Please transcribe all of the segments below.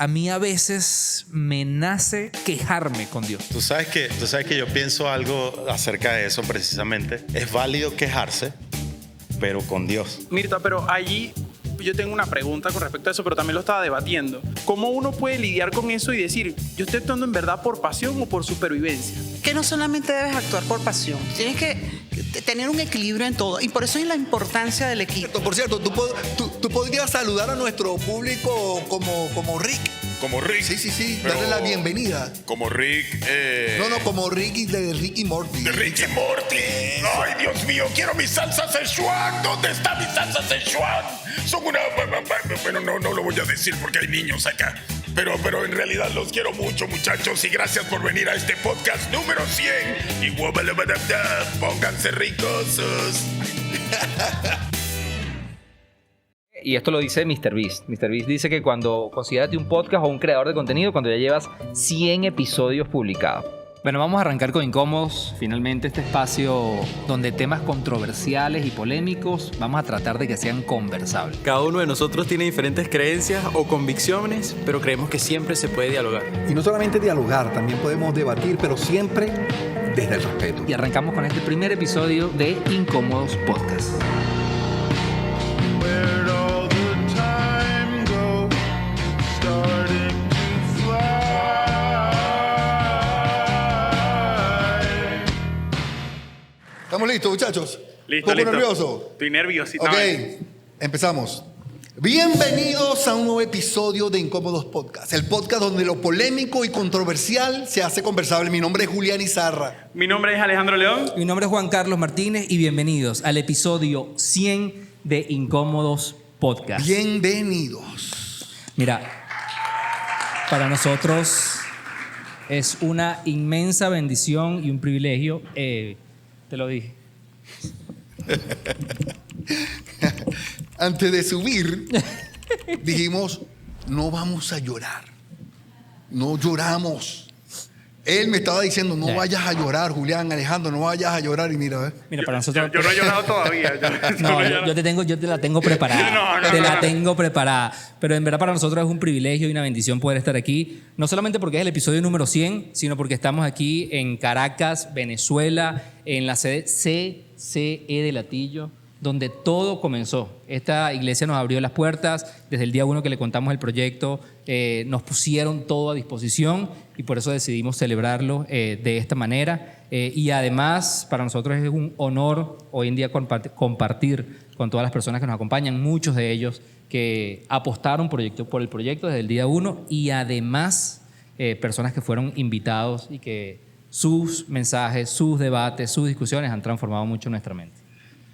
a mí a veces me nace quejarme con Dios. Tú sabes que yo pienso algo acerca de eso precisamente. Es válido quejarse, pero con Dios. Mirta, pero allí yo tengo una pregunta con respecto a eso, pero también lo estaba debatiendo. ¿Cómo uno puede lidiar con eso y decir, yo estoy actuando en verdad por pasión o por supervivencia? Que no solamente debes actuar por pasión, tienes que tener un equilibrio en todo, y por eso es la importancia del equipo. Por cierto, tú podrías saludar a nuestro público como Rick. Como Rick. Sí, Pero darle la bienvenida. Como Rick. No, como Rick de Rick y Morty. De Rick y Morty. Ay, Dios mío, quiero mi salsa Szechuan. ¿Dónde está mi salsa Szechuan? Son una... Bueno, no lo voy a decir porque hay niños acá. Pero en realidad los quiero mucho, muchachos, y gracias por venir a este podcast número 100. Y pónganse ricosos. Y esto lo dice MrBeast. MrBeast dice que cuando considérate un podcast o un creador de contenido cuando ya llevas 100 episodios publicados. Bueno, vamos a arrancar con Incómodos. Finalmente este espacio donde temas controversiales y polémicos vamos a tratar de que sean conversables. Cada uno de nosotros tiene diferentes creencias o convicciones, pero creemos que siempre se puede dialogar. Y no solamente dialogar, también podemos debatir, pero siempre desde el respeto. Y arrancamos con este primer episodio de Incómodos Podcast. ¿Estamos listos, muchachos? Listo, ¿Un poco listo. nervioso? Estoy nerviosito. Ok, empezamos. Bienvenidos a un nuevo episodio de Incómodos Podcast, el podcast donde lo polémico y controversial se hace conversable. Mi nombre es Julián Izarra. Mi nombre es Alejandro León. Mi nombre es Juan Carlos Martínez y bienvenidos al episodio 100 de Incómodos Podcast. Bienvenidos. Mira, para nosotros es una inmensa bendición y un privilegio. Te lo dije. Antes de subir, dijimos, no vamos a llorar. No lloramos. Él me estaba diciendo, no vayas a llorar, Julián, Alejandro, no vayas a llorar. Y mira, Mira, para nosotros... Yo no he llorado todavía. yo te la tengo preparada. No. Tengo preparada. Pero en verdad para nosotros es un privilegio y una bendición poder estar aquí. No solamente porque es el episodio número 100, sino porque estamos aquí en Caracas, Venezuela, en la sede CCE de Latillo, donde todo comenzó. Esta iglesia nos abrió las puertas desde el día 1 que le contamos el proyecto. Nos pusieron todo a disposición y por eso decidimos celebrarlo de esta manera. Y además para nosotros es un honor hoy en día compartir con todas las personas que nos acompañan, muchos de ellos que apostaron por el proyecto desde el día 1 y además personas que fueron invitados y que sus mensajes, sus debates, sus discusiones han transformado mucho nuestra mente.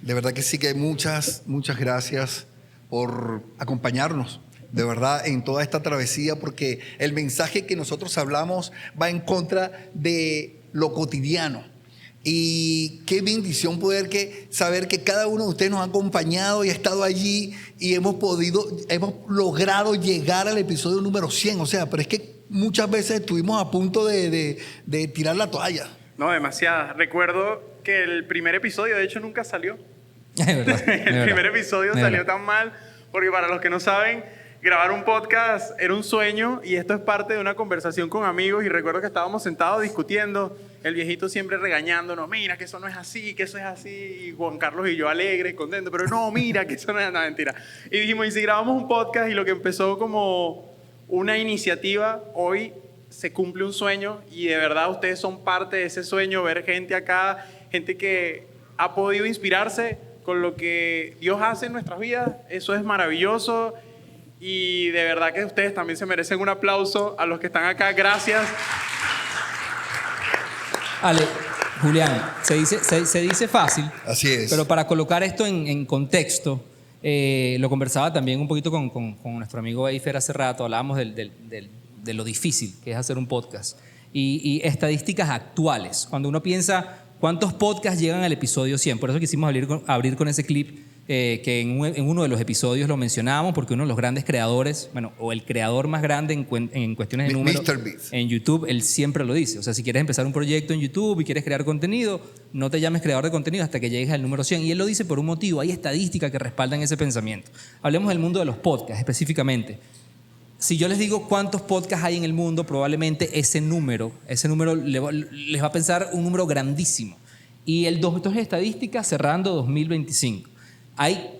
de verdad que sí que muchas gracias por acompañarnos. De verdad, en toda esta travesía, porque el mensaje que nosotros hablamos va en contra de lo cotidiano. Y qué bendición poder saber que cada uno de ustedes nos ha acompañado y ha estado allí y hemos logrado llegar al episodio número 100. O sea, pero es que muchas veces estuvimos a punto de tirar la toalla. No, demasiadas. Recuerdo que el primer episodio, de hecho, nunca salió. Es verdad. El primer episodio salió tan mal, porque para los que no saben, grabar un podcast era un sueño y esto es parte de una conversación con amigos. Y recuerdo que estábamos sentados discutiendo, el viejito siempre regañándonos, mira que eso no es así, que eso es así, y Juan Carlos y yo alegres, contentos, pero no, mira que eso no es nada, mentira. Y dijimos, ¿y si grabamos un podcast? Y lo que empezó como una iniciativa, hoy se cumple un sueño y de verdad ustedes son parte de ese sueño, ver gente acá, gente que ha podido inspirarse con lo que Dios hace en nuestras vidas. Eso es maravilloso y de verdad que ustedes también se merecen un aplauso a los que están acá. Gracias. Ale, Julián, se dice fácil. Así es. Pero para colocar esto en contexto, lo conversaba también un poquito con nuestro amigo Eifer hace rato, hablábamos de lo difícil que es hacer un podcast. Y estadísticas actuales, cuando uno piensa cuántos podcasts llegan al episodio 100, por eso quisimos abrir con ese clip, que en uno de los episodios lo mencionábamos, porque uno de los grandes creadores, bueno, o el creador más grande en cuestiones de números en YouTube, él siempre lo dice. O sea, si quieres empezar un proyecto en YouTube y quieres crear contenido, no te llames creador de contenido hasta que llegues al número 100. Y él lo dice por un motivo, hay estadísticas que respaldan ese pensamiento. Hablemos del mundo de los podcasts específicamente. si yo les digo cuántos podcasts hay en el mundo, probablemente ese número les va a pensar un número grandísimo. Y el 2 estadísticas cerrando 2025. Hay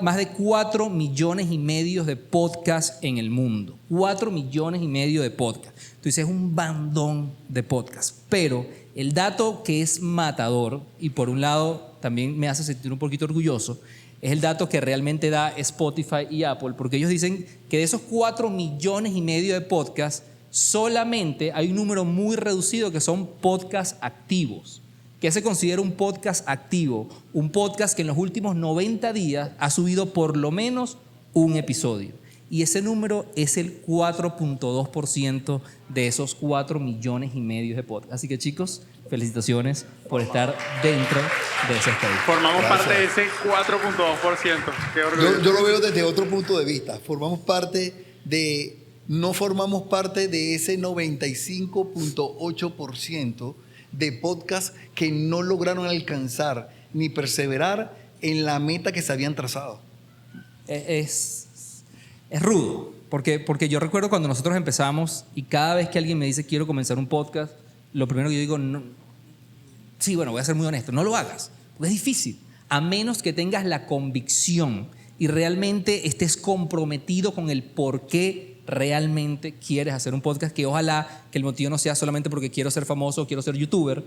más de 4 millones y medio de podcasts en el mundo. 4 millones y medio de podcasts. Entonces es un bandón de podcasts. Pero el dato que es matador, y por un lado también me hace sentir un poquito orgulloso, es el dato que realmente da Spotify y Apple, porque ellos dicen que de esos 4 millones y medio de podcasts, solamente hay un número muy reducido que son podcasts activos. ¿Qué se considera un podcast activo? Un podcast que en los últimos 90 días ha subido por lo menos un episodio. Y ese número es el 4.2% de esos 4 millones y medio de podcasts. Así que, chicos, felicitaciones por estar dentro de esa estadística. Formamos parte de ese 4.2%. Qué orgullo. Yo lo veo desde otro punto de vista. No formamos parte de ese 95.8% de podcasts que no lograron alcanzar ni perseverar en la meta que se habían trazado. Es rudo, porque yo recuerdo cuando nosotros empezamos y cada vez que alguien me dice quiero comenzar un podcast, lo primero que yo digo, no, sí, bueno, voy a ser muy honesto, no lo hagas, porque es difícil, a menos que tengas la convicción y realmente estés comprometido con el por qué realmente quieres hacer un podcast, que ojalá que el motivo no sea solamente porque quiero ser famoso o quiero ser youtuber.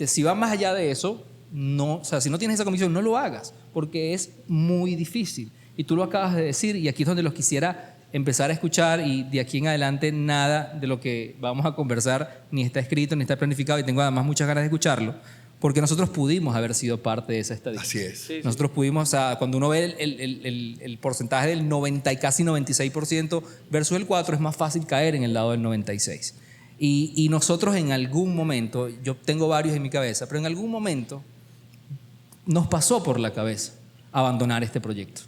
Si va más allá de eso, no, o sea, si no tienes esa convicción, no lo hagas, porque es muy difícil. Y tú lo acabas de decir, y aquí es donde los quisiera empezar a escuchar, y de aquí en adelante nada de lo que vamos a conversar ni está escrito ni está planificado, y tengo además muchas ganas de escucharlo, porque nosotros pudimos haber sido parte de esa estadística. Así es. Sí, sí. Nosotros pudimos, o sea, cuando uno ve el porcentaje del 90 y casi 96% versus el 4%, es más fácil caer en el lado del 96%. Y nosotros en algún momento, yo tengo varios en mi cabeza, pero en algún momento nos pasó por la cabeza abandonar este proyecto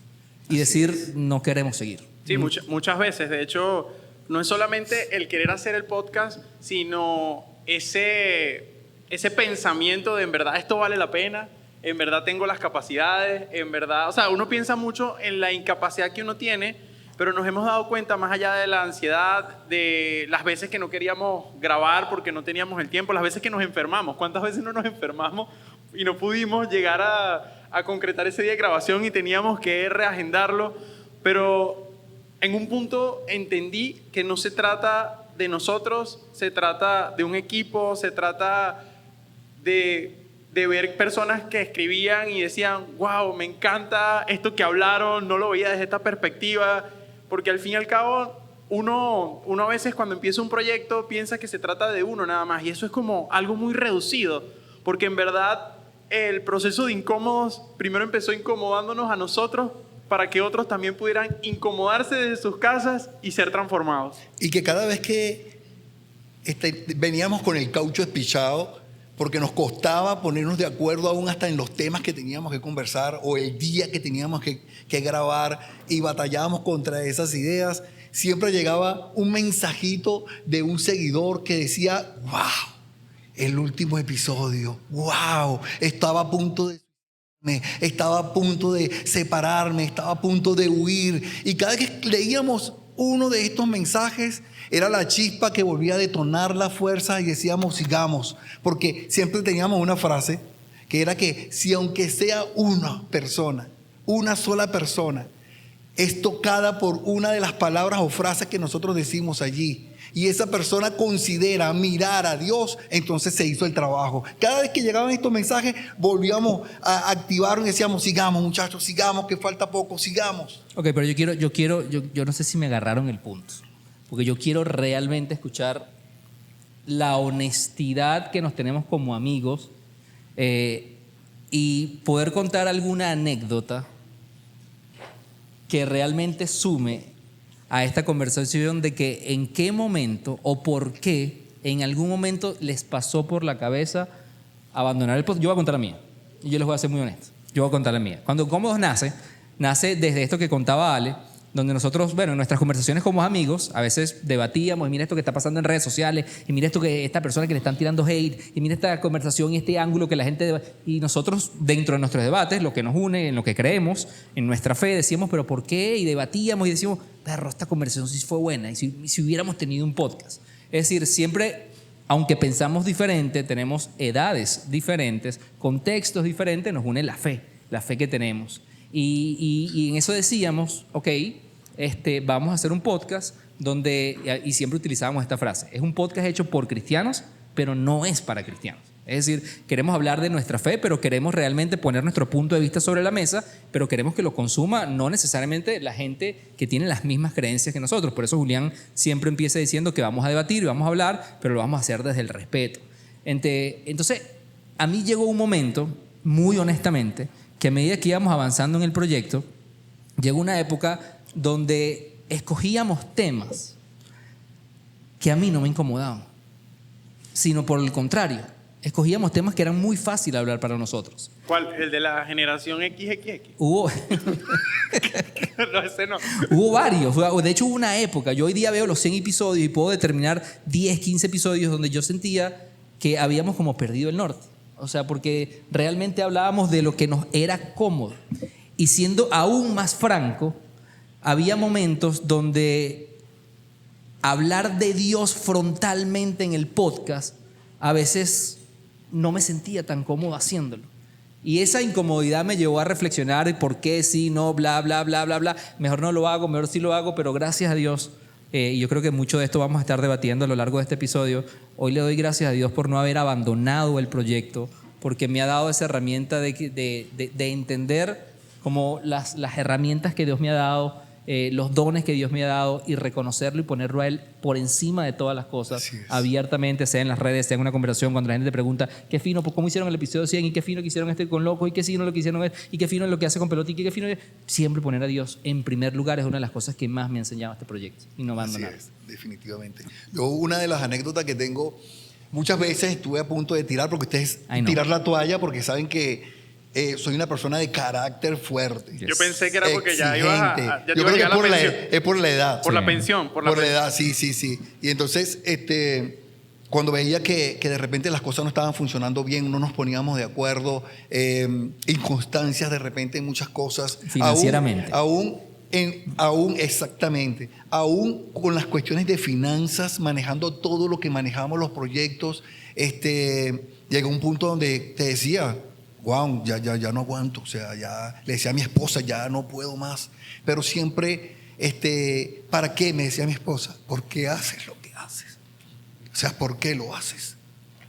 y decir, no queremos seguir. Sí, muchas veces. De hecho, no es solamente el querer hacer el podcast, sino ese pensamiento de en verdad esto vale la pena, en verdad tengo las capacidades, en verdad, o sea, uno piensa mucho en la incapacidad que uno tiene, pero nos hemos dado cuenta, más allá de la ansiedad, de las veces que no queríamos grabar porque no teníamos el tiempo, las veces que nos enfermamos. ¿Cuántas veces no nos enfermamos y no pudimos llegar a concretar ese día de grabación y teníamos que reagendarlo? Pero en un punto entendí que no se trata de nosotros, se trata de un equipo, se trata de ver personas que escribían y decían, wow, me encanta esto que hablaron, no lo veía desde esta perspectiva, porque al fin y al cabo uno a veces cuando empieza un proyecto piensa que se trata de uno nada más, y eso es como algo muy reducido, porque en verdad el proceso de incómodos primero empezó incomodándonos a nosotros para que otros también pudieran incomodarse desde sus casas y ser transformados. Y que cada vez que veníamos con el caucho espichado, porque nos costaba ponernos de acuerdo aún hasta en los temas que teníamos que conversar o el día que teníamos que grabar, y batallábamos contra esas ideas, siempre llegaba un mensajito de un seguidor que decía, wow, el último episodio, wow, estaba a punto de separarme, estaba a punto de huir. Y cada vez que leíamos uno de estos mensajes, era la chispa que volvía a detonar la fuerza, y decíamos, sigamos, porque siempre teníamos una frase que era que si aunque sea una persona, una sola persona, es tocada por una de las palabras o frases que nosotros decimos allí, y esa persona considera mirar a Dios, entonces se hizo el trabajo. Cada vez que llegaban estos mensajes, volvíamos a activarnos y decíamos, sigamos muchachos, sigamos, que falta poco, sigamos. Ok, pero yo no sé si me agarraron el punto, porque yo quiero realmente escuchar la honestidad que nos tenemos como amigos, y poder contar alguna anécdota que realmente sume a esta conversación de que en qué momento o por qué en algún momento les pasó por la cabeza abandonar el podcast. Yo voy a contar la mía y yo les voy a ser muy honesto. Yo voy a contar la mía. Cuando Cómodos nace desde esto que contaba Ale, donde nosotros, bueno, en nuestras conversaciones como amigos, a veces debatíamos, y mira esto que está pasando en redes sociales, y mira esto que esta persona que le están tirando hate, y mira esta conversación y este ángulo que la gente... Y nosotros, dentro de nuestros debates, lo que nos une, en lo que creemos, en nuestra fe, decíamos, pero ¿por qué? Y debatíamos y decíamos, perro, esta conversación sí fue buena, y si hubiéramos tenido un podcast. Es decir, siempre, aunque pensamos diferente, tenemos edades diferentes, contextos diferentes, nos une la fe que tenemos. Y en eso decíamos, ok, vamos a hacer un podcast donde, y siempre utilizábamos esta frase, es un podcast hecho por cristianos, pero no es para cristianos. Es decir, queremos hablar de nuestra fe, pero queremos realmente poner nuestro punto de vista sobre la mesa, pero queremos que lo consuma no necesariamente la gente que tiene las mismas creencias que nosotros. Por eso Julián siempre empieza diciendo que vamos a debatir y vamos a hablar, pero lo vamos a hacer desde el respeto. Entonces, a mí llegó un momento, muy honestamente, que a medida que íbamos avanzando en el proyecto, llegó una época donde escogíamos temas que a mí no me incomodaban, sino por el contrario, escogíamos temas que eran muy fáciles de hablar para nosotros. ¿Cuál? ¿El de la generación XXX? Hubo, No, ese no. hubo varios. De hecho, hubo una época. Yo hoy día veo los 100 episodios y puedo determinar 10, 15 episodios donde yo sentía que habíamos como perdido el norte. O sea, porque realmente hablábamos de lo que nos era cómodo. Y siendo aún más franco, había momentos donde hablar de Dios frontalmente en el podcast, a veces no me sentía tan cómodo haciéndolo. Y esa incomodidad me llevó a reflexionar por qué sí, no, bla, bla, bla, bla, bla. Mejor no lo hago, mejor sí lo hago, pero gracias a Dios, y yo creo que mucho de esto vamos a estar debatiendo a lo largo de este episodio. Hoy le doy gracias a Dios por no haber abandonado el proyecto, porque me ha dado esa herramienta de entender como las herramientas que Dios me ha dado, los dones que Dios me ha dado, y reconocerlo y ponerlo a Él por encima de todas las cosas, abiertamente, sea en las redes, sea en una conversación, cuando la gente te pregunta, qué fino, pues, cómo hicieron el episodio 100, y qué fino que hicieron con Loco, y qué fino lo que hicieron, y qué fino lo que hace con Pelota, y qué fino. Siempre poner a Dios en primer lugar es una de las cosas que más me ha enseñado este proyecto, y no abandonar. Así es, definitivamente. Yo, una de las anécdotas que tengo, muchas veces estuve a punto de tirar, porque ustedes tirar la toalla, porque saben que soy una persona de carácter fuerte. Yo pensé que era porque ya ibas a... Yo creo que es por la edad. Por la pensión. Por la edad, sí. Y entonces, cuando veía que de repente las cosas no estaban funcionando bien, no nos poníamos de acuerdo, inconstancias de repente en muchas cosas. Financieramente. Aún exactamente, aún con las cuestiones de finanzas, manejando todo lo que manejamos los proyectos, llegó un punto donde te decía, wow, ya no aguanto, o sea, ya le decía a mi esposa, ya no puedo más, pero siempre, ¿para qué? Me decía mi esposa, ¿por qué haces lo que haces? O sea, ¿por qué lo haces?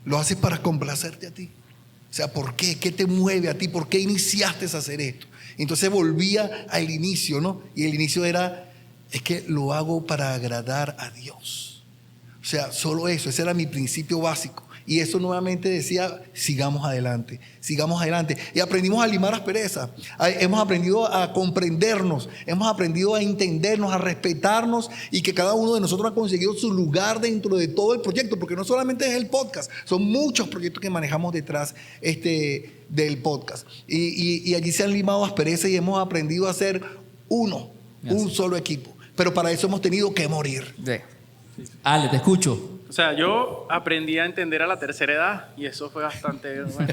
¿Lo haces para complacerte a ti? O sea, ¿por qué? ¿Qué te mueve a ti? ¿Por qué iniciaste a hacer esto? Entonces volvía al inicio, ¿no? Y el inicio era, es que lo hago para agradar a Dios. O sea, solo eso, ese era mi principio básico. Y eso nuevamente decía, sigamos adelante. Y aprendimos a limar asperezas. Hemos aprendido a comprendernos, hemos aprendido a entendernos, a respetarnos, y que cada uno de nosotros ha conseguido su lugar dentro de todo el proyecto, porque no solamente es el podcast, son muchos proyectos que manejamos detrás del podcast. Y allí se han limado asperezas y hemos aprendido a ser un solo equipo. Pero para eso hemos tenido que morir. Ale, te escucho. O sea, yo aprendí a entender a la tercera edad y eso fue bastante bueno.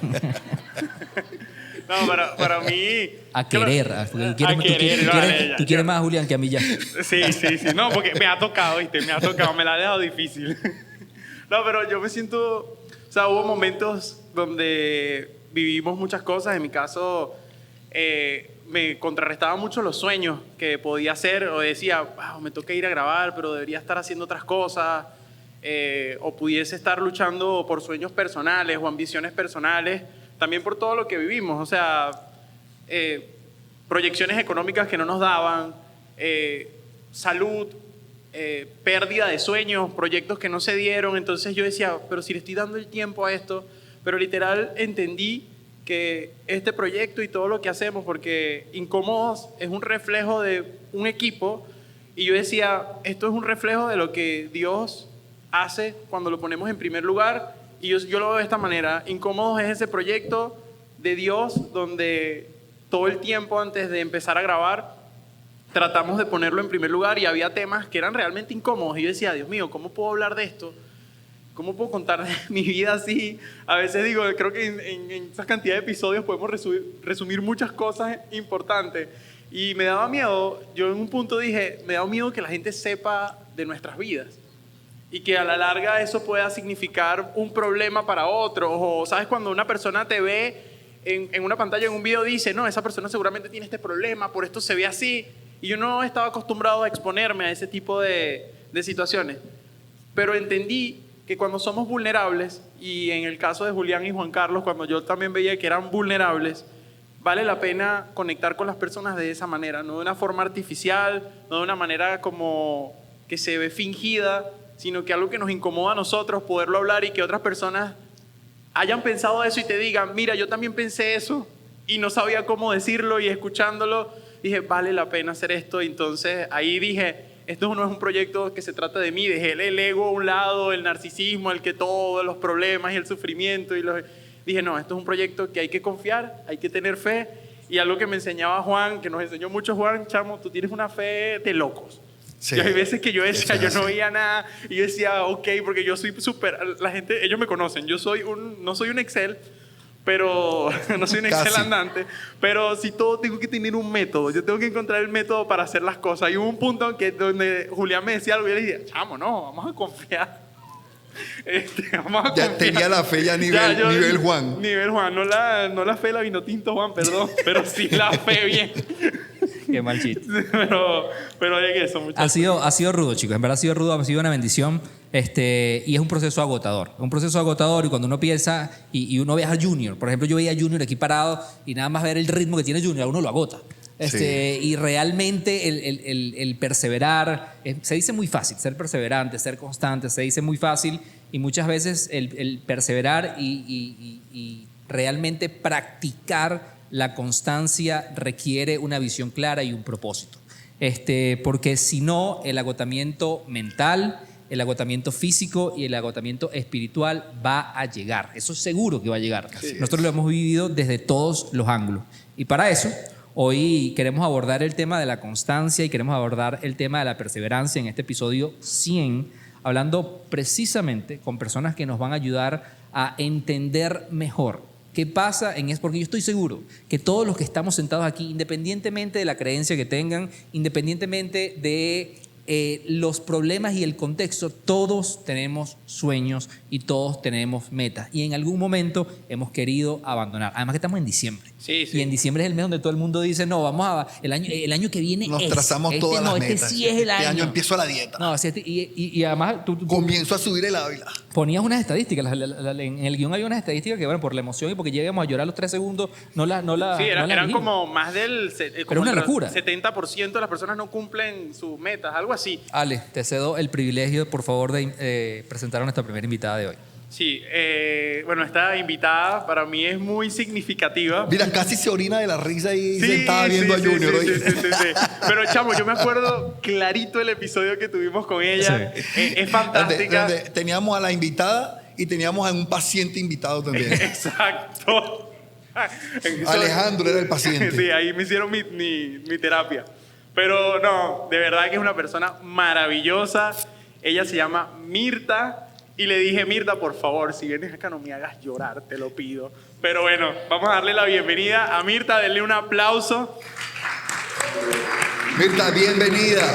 No, para mí... A querer. Tú quieres más a Julián que a mí ya. Sí. No, porque me ha tocado, ¿viste? Me la ha dejado difícil. No, pero yo me siento... O sea, hubo momentos donde vivimos muchas cosas. En mi caso, me contrarrestaban mucho los sueños que podía hacer. O decía, wow, me toca ir a grabar, pero debería estar haciendo otras cosas. O pudiese estar luchando por sueños personales o ambiciones personales, también por todo lo que vivimos, o sea, proyecciones económicas que no nos daban, salud, pérdida de sueños, proyectos que no se dieron. Entonces yo decía, pero si le estoy dando el tiempo a esto, pero literal entendí que este proyecto y todo lo que hacemos, porque Incómodos es un reflejo de un equipo, y yo decía, esto es un reflejo de lo que Dios hace cuando lo ponemos en primer lugar. Y yo lo veo de esta manera. Incómodos es ese proyecto de Dios donde todo el tiempo antes de empezar a grabar tratamos de ponerlo en primer lugar y había temas que eran realmente incómodos y yo decía, Dios mío, ¿cómo puedo hablar de esto? ¿Cómo puedo contar de mi vida así? A veces digo, creo que en esa cantidad de episodios podemos resumir muchas cosas importantes. Y me daba miedo, yo en un punto dije, me daba miedo que la gente sepa de nuestras vidas. Y que a la larga eso pueda significar un problema para otros. O, ¿sabes? Cuando una persona te ve en una pantalla, en un video, dice, no, esa persona seguramente tiene este problema, por esto se ve así. Y yo no estaba acostumbrado a exponerme a ese tipo de situaciones. Pero entendí que cuando somos vulnerables, y en el caso de Julián y Juan Carlos, cuando yo también veía que eran vulnerables, vale la pena conectar con las personas de esa manera, no de una forma artificial, no de una manera como que se ve fingida, sino que algo que nos incomoda a nosotros, poderlo hablar y que otras personas hayan pensado eso y te digan, mira, yo también pensé eso y no sabía cómo decirlo, y escuchándolo dije, vale la pena hacer esto. Y entonces ahí dije, esto no es un proyecto que se trata de mí, dejé el ego a un lado, el narcisismo, el que todos los problemas y el sufrimiento dije, no, esto es un proyecto que hay que confiar, hay que tener fe. Y algo que me enseñaba Juan, que nos enseñó mucho Juan, chamo, tú tienes una fe de locos. Sí. Y hay veces que yo decía, yo no veía nada, y yo decía, ok, porque yo soy súper, la gente, ellos me conocen, no soy un Excel, pero no soy un Excel andante, pero sí todo tengo que tener un método, yo tengo que encontrar el método para hacer las cosas. Y hubo un punto donde Julián me decía algo y yo le dije, chamo, no, vamos a confiar. Vamos a ya confiar. tenía la fe ya nivel Juan. Nivel Juan, no la fe la vino tinto Juan, perdón, pero sí la fe bien. Qué mal chiste. Pero oye, eso, muchachos. Ha sido rudo, chicos. En verdad ha sido rudo, ha sido una bendición. Y es un proceso agotador. Un proceso agotador, y cuando uno piensa y uno ve a Junior, por ejemplo, yo veía a Junior aquí parado y nada más ver el ritmo que tiene Junior, a uno lo agota. Sí. Y realmente el perseverar, se dice muy fácil, ser perseverante, ser constante, se dice muy fácil, y muchas veces el perseverar y realmente practicar la constancia requiere una visión clara y un propósito. Porque si no, el agotamiento mental, el agotamiento físico y el agotamiento espiritual va a llegar. Eso es seguro que va a llegar. Nosotros lo hemos vivido desde todos los ángulos. Y para eso, hoy queremos abordar el tema de la constancia y queremos abordar el tema de la perseverancia en este episodio 100, hablando precisamente con personas que nos van a ayudar a entender mejor qué pasa porque yo estoy seguro que todos los que estamos sentados aquí, independientemente de la creencia que tengan, independientemente de los problemas y el contexto, todos tenemos sueños y todos tenemos metas, y en algún momento hemos querido abandonar. Además que estamos en diciembre. Sí. Y en diciembre es el mes donde todo el mundo dice, no, vamos a el año que viene nos trazamos todas las metas. Sí es el año. Este año empiezo la dieta. No, y además tú comienzo a subir el Ávila. Ponías unas estadísticas, en el guión había unas estadísticas que, bueno, por la emoción y porque llegamos a llorar los 3 segundos, sí, eran como más del pero una locura. 70% de las personas no cumplen sus metas, algo así. Ale, te cedo el privilegio, por favor, de presentar a nuestra primera invitada de hoy. Sí, bueno, esta invitada para mí es muy significativa. Mira, casi se orina de la risa y sentada viendo a Junior. Sí. Pero, chamo, yo me acuerdo clarito el episodio que tuvimos con ella. Sí. Es fantástica. Donde teníamos a la invitada y teníamos a un paciente invitado también. Exacto. Alejandro era el paciente. Sí, ahí me hicieron mi terapia. Pero no, de verdad que es una persona maravillosa. Ella se llama Mirta. Y le dije, Mirta, por favor, si vienes acá no me hagas llorar, te lo pido. Pero bueno, vamos a darle la bienvenida a Mirta, denle un aplauso. Mirta, bienvenida.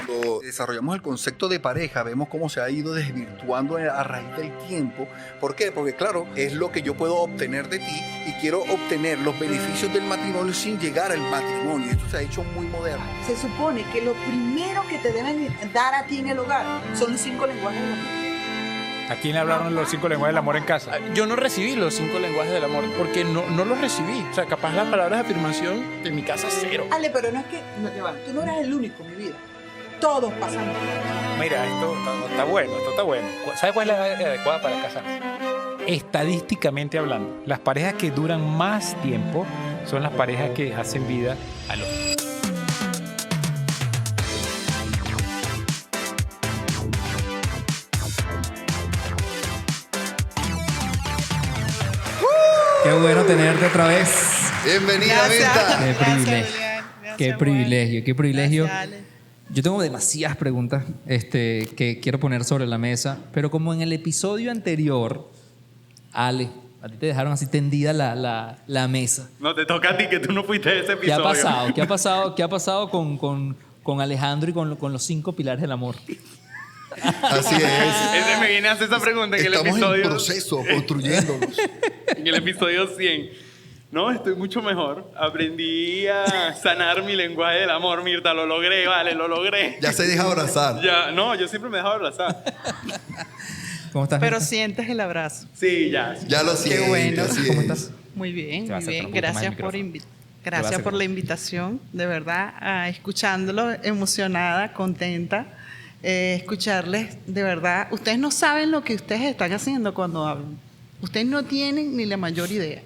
Cuando desarrollamos el concepto de pareja, vemos cómo se ha ido desvirtuando a raíz del tiempo. ¿Por qué? Porque claro, es lo que yo puedo obtener de ti y quiero obtener los beneficios del matrimonio sin llegar al matrimonio. Esto se ha hecho muy moderno. Se supone que lo primero que te deben dar a ti en el hogar son los 5 lenguajes del amor. ¿A quién le hablaron los 5 lenguajes del amor en casa? Yo no recibí los 5 lenguajes del amor porque no los recibí. O sea, capaz las palabras de afirmación en mi casa 0. Ale, pero no es que tú no eres el único, mi vida. Todos pasamos. Mira, esto está bueno. ¿Sabes cuál es la edad adecuada para casarse? Estadísticamente hablando, las parejas que duran más tiempo son las parejas que hacen vida a los... Qué bueno tenerte otra vez. Bienvenida, Mirta. Qué privilegio. Qué privilegio, qué privilegio. Gracias, Ale. Yo tengo demasiadas preguntas que quiero poner sobre la mesa, pero como en el episodio anterior, Ale, a ti te dejaron así tendida la mesa. No, te toca a ti que tú no fuiste de ese ¿Qué ha episodio. pasado? ¿Qué ha pasado con Alejandro y con los 5 pilares del amor? Así es. Ese me viene a hacer esa pregunta en el Estamos episodio. en proceso, construyéndolos. En el episodio 100. No, estoy mucho mejor. Aprendí a sanar mi lenguaje del amor, Mirta. Lo logré, vale, lo logré. Ya se deja abrazar. Ya, no, yo siempre me dejaba abrazar. ¿Cómo estás? Pero Mirta? sientes el abrazo. Sí, ya. Ya lo siento. bueno. así ¿Cómo es. estás? Muy bien, Te vas muy a acercar bien. un poquito más Gracias al por micrófono. gracias por la invitación, de verdad, escuchándolo, emocionada, contenta, escucharles, de verdad. Ustedes no saben lo que ustedes están haciendo cuando hablan. Ustedes no tienen ni la mayor idea.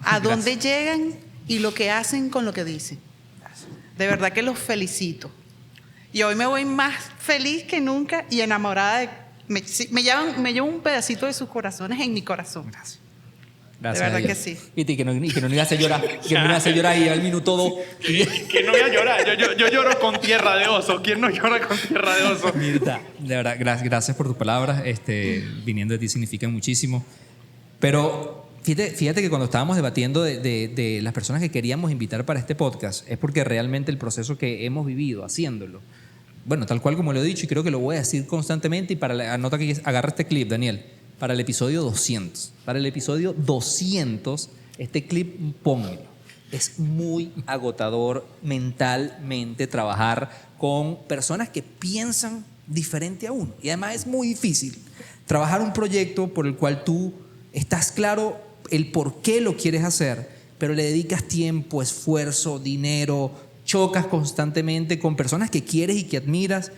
A dónde llegan y lo que hacen con lo que dicen. De verdad que los felicito. Y hoy me voy más feliz que nunca y enamorada de... Me llevo un pedacito de sus corazones en mi corazón. Gracias. De verdad a Dios. que sí. Y que no me iba a hacer llorar. Que no me iba a hacer llorar y al minuto 2. ¿Quién no voy a llorar? Yo lloro con tierra de oso. ¿Quién no llora con tierra de oso? Mirta, de verdad, gracias por tus palabras. Viniendo de ti significan muchísimo. Pero fíjate que cuando estábamos debatiendo de las personas que queríamos invitar para este podcast, es porque realmente el proceso que hemos vivido haciéndolo, bueno, tal cual como lo he dicho y creo que lo voy a decir constantemente, y anota que agarra este clip, Daniel, para el episodio 200. Para el episodio 200, este clip pónmelo. Es muy agotador mentalmente trabajar con personas que piensan diferente a uno. Y además es muy difícil trabajar un proyecto por el cual tú estás claro el por qué lo quieres hacer, pero le dedicas tiempo, esfuerzo, dinero, chocas constantemente con personas que quieres y que admiras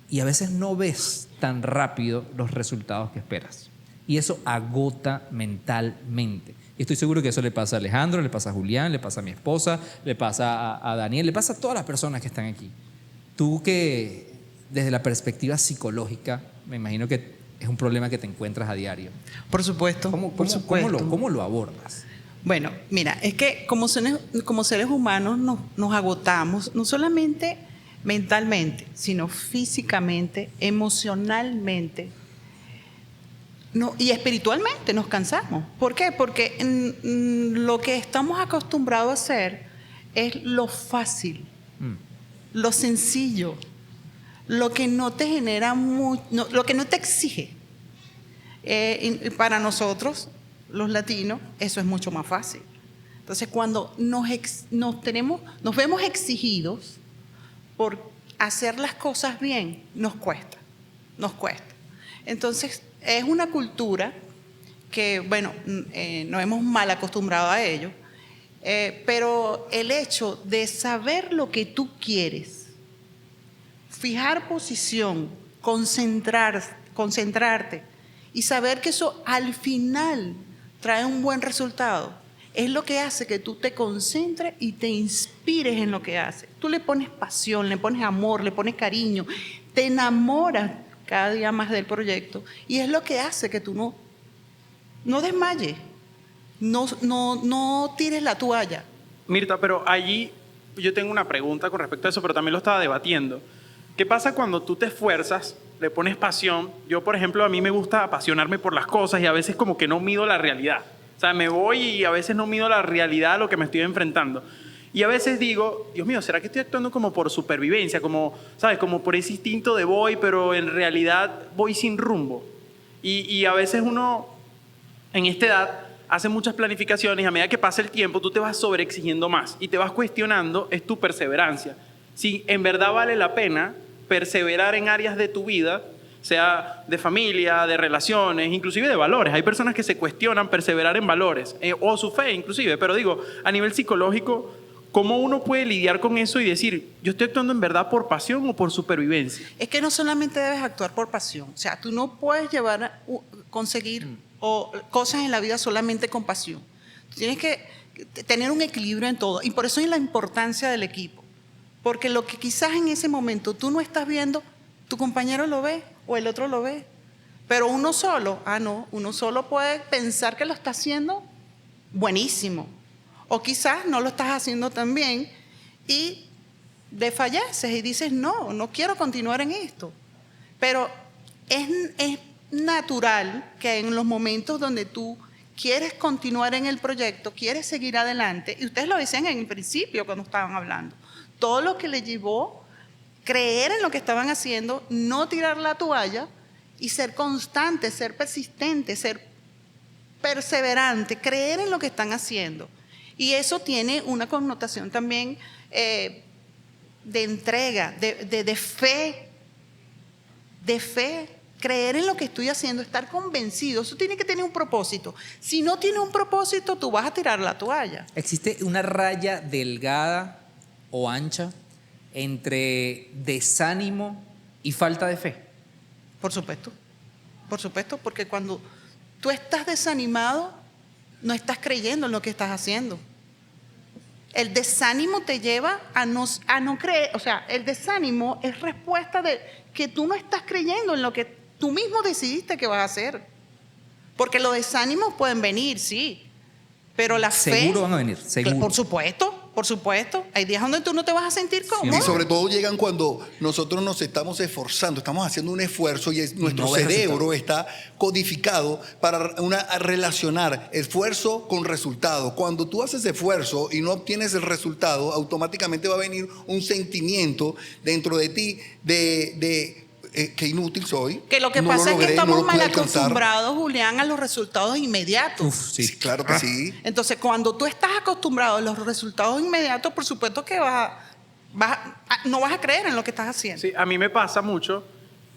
y a veces no ves tan rápido los resultados que esperas. Y eso agota mentalmente. Y estoy seguro que eso le pasa a Alejandro, le pasa a Julián, le pasa a mi esposa, le pasa a Daniel, le pasa a todas las personas que están aquí. Tú que desde la perspectiva psicológica, me imagino que es un problema que te encuentras a diario. Por supuesto. ¿Cómo lo abordas? Bueno, mira, es que como seres humanos nos agotamos, no solamente mentalmente, sino físicamente, emocionalmente y espiritualmente nos cansamos. ¿Por qué? Porque lo que estamos acostumbrados a hacer es lo fácil, lo sencillo, lo que no te genera lo que no te exige. Para nosotros, los latinos, eso es mucho más fácil. Entonces, cuando nos vemos exigidos por hacer las cosas bien, nos cuesta. Entonces, es una cultura que, bueno, nos hemos mal acostumbrado a ello, pero el hecho de saber lo que tú quieres, fijar posición, concentrarte y saber que eso al final trae un buen resultado, es lo que hace que tú te concentres y te inspires en lo que haces. Tú le pones pasión, le pones amor, le pones cariño, te enamoras cada día más del proyecto y es lo que hace que tú no desmayes, no tires la toalla. Mirta, pero allí yo tengo una pregunta con respecto a eso, pero también lo estaba debatiendo. ¿Qué pasa cuando tú te esfuerzas, le pones pasión? Yo, por ejemplo, a mí me gusta apasionarme por las cosas y a veces como que no mido la realidad. O sea, me voy y a veces no mido la realidad a lo que me estoy enfrentando. Y a veces digo, Dios mío, ¿será que estoy actuando como por supervivencia? Como, ¿sabes? Como por ese instinto de voy, pero en realidad voy sin rumbo. Y a veces uno, en esta edad, hace muchas planificaciones y a medida que pasa el tiempo, tú te vas sobreexigiendo más y te vas cuestionando, es tu perseverancia. Si en verdad vale la pena perseverar en áreas de tu vida, sea de familia, de relaciones, inclusive de valores. Hay personas que se cuestionan perseverar en valores, o su fe inclusive, pero digo, a nivel psicológico, ¿cómo uno puede lidiar con eso y decir, yo estoy actuando en verdad por pasión o por supervivencia? Es que no solamente debes actuar por pasión, o sea, tú no puedes conseguir cosas en la vida solamente con pasión. Tú tienes que tener un equilibrio en todo, y por eso es la importancia del equipo, porque lo que quizás en ese momento tú no estás viendo, tu compañero lo ve o el otro lo ve, pero uno solo, uno solo puede pensar que lo está haciendo buenísimo, o quizás no lo estás haciendo tan bien, y desfalleces y dices, no quiero continuar en esto. Pero es natural que en los momentos donde tú quieres continuar en el proyecto, quieres seguir adelante, y ustedes lo decían en el principio cuando estaban hablando, todo lo que les llevó creer en lo que estaban haciendo, no tirar la toalla y ser constante, ser persistente, ser perseverante, creer en lo que están haciendo. Y eso tiene una connotación también de entrega, de fe, creer en lo que estoy haciendo, estar convencido. Eso tiene que tener un propósito. Si no tiene un propósito, tú vas a tirar la toalla. ¿Existe una raya delgada o ancha entre desánimo y falta de fe? Por supuesto, porque cuando tú estás desanimado, no estás creyendo en lo que estás haciendo. El desánimo te lleva a no creer, o sea, el desánimo es respuesta de que tú no estás creyendo en lo que tú mismo decidiste que vas a hacer. Porque los desánimos pueden venir, sí, pero la fe... Seguro van a venir, seguro. Por supuesto. Hay días donde tú no te vas a sentir cómodo. Y sobre todo llegan cuando nosotros nos estamos esforzando, estamos haciendo un esfuerzo y nuestro cerebro está codificado para relacionar esfuerzo con resultado. Cuando tú haces esfuerzo y no obtienes el resultado, automáticamente va a venir un sentimiento dentro de ti de que inútil soy. Que lo que pasa es que estamos mal acostumbrados, Julián, a los resultados inmediatos. Sí, claro que sí. Entonces, cuando tú estás acostumbrado a los resultados inmediatos, por supuesto que no vas a creer en lo que estás haciendo. Sí, a mí me pasa mucho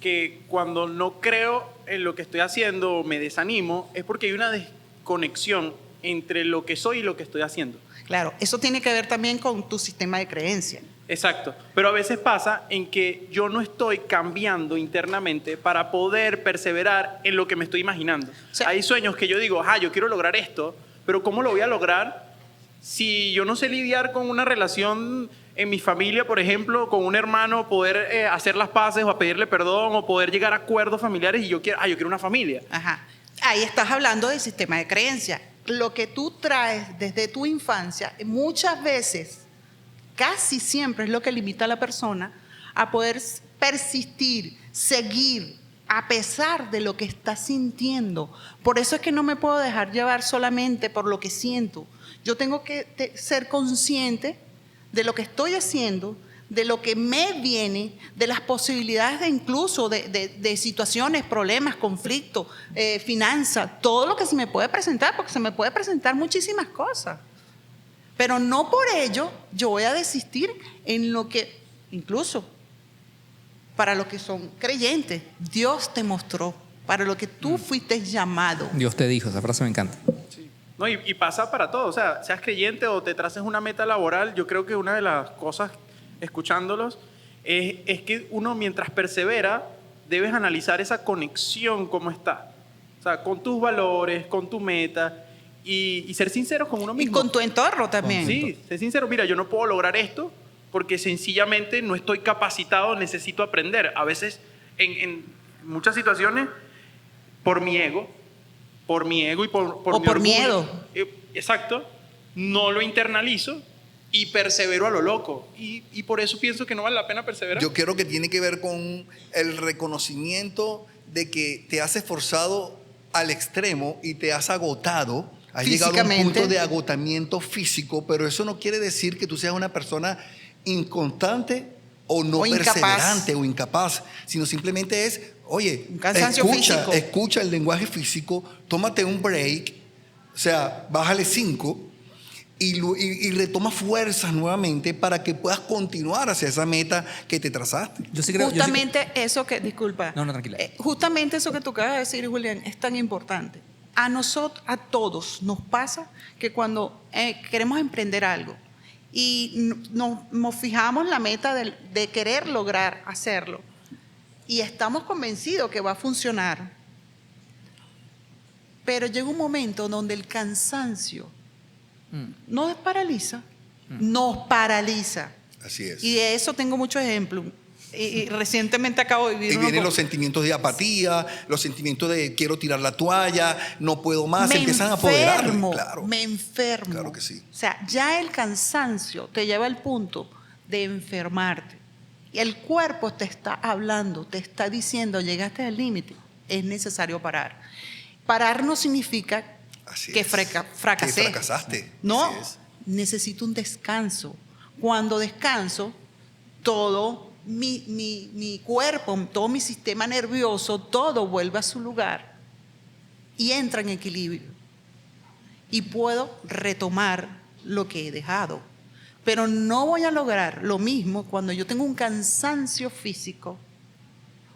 que cuando no creo en lo que estoy haciendo, me desanimo, es porque hay una desconexión entre lo que soy y lo que estoy haciendo. Claro, eso tiene que ver también con tu sistema de creencias. Exacto, pero a veces pasa en que yo no estoy cambiando internamente para poder perseverar en lo que me estoy imaginando. O sea, hay sueños que yo digo, yo quiero lograr esto, pero ¿cómo lo voy a lograr si yo no sé lidiar con una relación en mi familia, por ejemplo, con un hermano, poder hacer las paces o a pedirle perdón o poder llegar a acuerdos familiares y yo quiero una familia? Ajá. Ahí estás hablando del sistema de creencias. Lo que tú traes desde tu infancia, muchas veces, casi siempre es lo que limita a la persona a poder persistir, seguir, a pesar de lo que está sintiendo. Por eso es que no me puedo dejar llevar solamente por lo que siento. Yo tengo que ser consciente de lo que estoy haciendo, de lo que me viene, de las posibilidades de incluso de situaciones, problemas, conflictos, finanzas, todo lo que se me puede presentar, porque se me puede presentar muchísimas cosas. Pero no por ello yo voy a desistir en lo que, incluso para los que son creyentes, Dios te mostró, para lo que tú fuiste llamado. Dios te dijo, esa frase me encanta. Sí. No, y pasa para todo, o sea, seas creyente o te traces una meta laboral, yo creo que una de las cosas, escuchándolos, es que uno mientras persevera, debes analizar esa conexión, cómo está. O sea, con tus valores, con tu meta, y ser sincero con uno mismo. Y con tu entorno también. Sí, ser sincero. Mira, yo no puedo lograr esto porque sencillamente no estoy capacitado, necesito aprender. A veces, en muchas situaciones, por mi ego y por miedo. Exacto. No lo internalizo y persevero a lo loco. Y por eso pienso que no vale la pena perseverar. Yo creo que tiene que ver con el reconocimiento de que te has esforzado al extremo y te has agotado. Has llegado a un punto de agotamiento físico, pero eso no quiere decir que tú seas una persona inconstante o no perseverante o incapaz, sino simplemente es, oye, escucha el lenguaje físico, tómate un break, o sea, bájale 5 y retoma fuerzas nuevamente para que puedas continuar hacia esa meta que te trazaste. Justamente eso que tú acabas de decir, Julián, es tan importante. A todos nos pasa que cuando queremos emprender algo y nos fijamos la meta de querer lograr hacerlo y estamos convencidos que va a funcionar, pero llega un momento donde el cansancio nos paraliza. Así es. Y de eso tengo muchos ejemplos. Y recientemente acabo de vivir. Y vienen los sentimientos de apatía, los sentimientos de quiero tirar la toalla, no puedo más, empiezan a apoderarme. Me enfermo. Claro que sí. O sea, ya el cansancio te lleva al punto de enfermarte. Y el cuerpo te está hablando, te está diciendo, llegaste al límite, es necesario parar. Parar no significa que fracasé. Que fracasaste. No, Así es. necesito un descanso. Cuando descanso, todo mi cuerpo, todo mi sistema nervioso, todo vuelve a su lugar y entra en equilibrio. Y puedo retomar lo que he dejado. Pero no voy a lograr lo mismo cuando yo tengo un cansancio físico,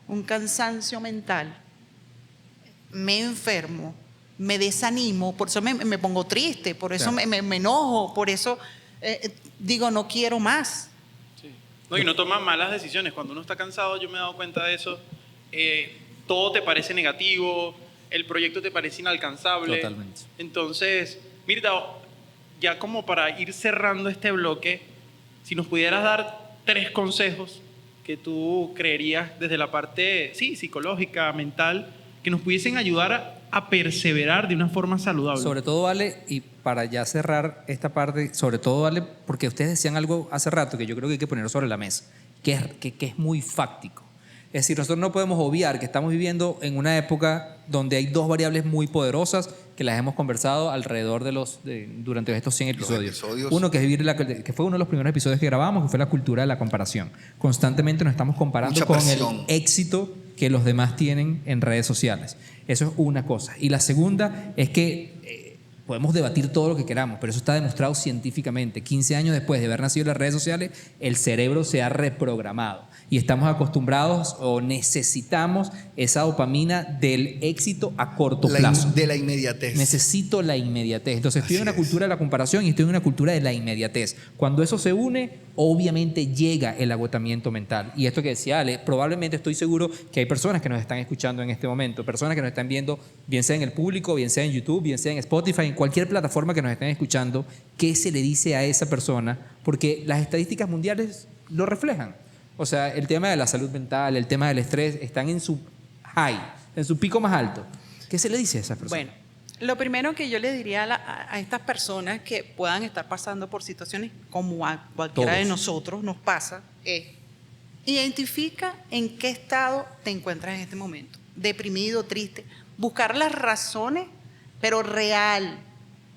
un cansancio mental, me enfermo, me desanimo, por eso me pongo triste, por eso Claro. me enojo, por eso digo no quiero más. Sí. No, y no toma malas decisiones. Cuando uno está cansado, yo me he dado cuenta de eso, todo te parece negativo, el proyecto te parece inalcanzable. Totalmente. Entonces, Mirta, ya como para ir cerrando este bloque, si nos pudieras dar 3 consejos que tú creerías desde la parte psicológica, mental, que nos pudiesen ayudar a perseverar de una forma saludable. Sobre todo, vale, y para ya cerrar esta parte, sobre todo, vale, porque ustedes decían algo hace rato que yo creo que hay que poner sobre la mesa, que es muy fáctico. Es decir, nosotros no podemos obviar que estamos viviendo en una época donde hay 2 variables muy poderosas que las hemos conversado alrededor durante estos 100 episodios. Uno que es que fue uno de los primeros episodios que grabamos, que fue la cultura de la comparación. Constantemente nos estamos comparando Mucha con presión. el éxito que los demás tienen en redes sociales. Eso es una cosa. Y la segunda es que podemos debatir todo lo que queramos, pero eso está demostrado científicamente. 15 años después de haber nacido las redes sociales, el cerebro se ha reprogramado y estamos acostumbrados o necesitamos esa dopamina del éxito a corto plazo. De la inmediatez. Necesito la inmediatez. Entonces estoy en Así una cultura de la comparación y estoy en una cultura de la inmediatez. Cuando eso se une, obviamente llega el agotamiento mental. Y esto que decía Ale, probablemente estoy seguro que hay personas que nos están escuchando en este momento, personas que nos están viendo, bien sea en el público, bien sea en YouTube, bien sea en Spotify, en cualquier plataforma que nos estén escuchando. ¿Qué se le dice a esa persona? Porque las estadísticas mundiales lo reflejan. O sea, el tema de la salud mental, el tema del estrés, están en su high, en su pico más alto. ¿Qué se le dice a esas personas? Bueno, lo primero que yo le diría a estas personas que puedan estar pasando por situaciones como a cualquiera de nosotros nos pasa es identifica en qué estado te encuentras en este momento. Deprimido, triste. Buscar las razones, pero real.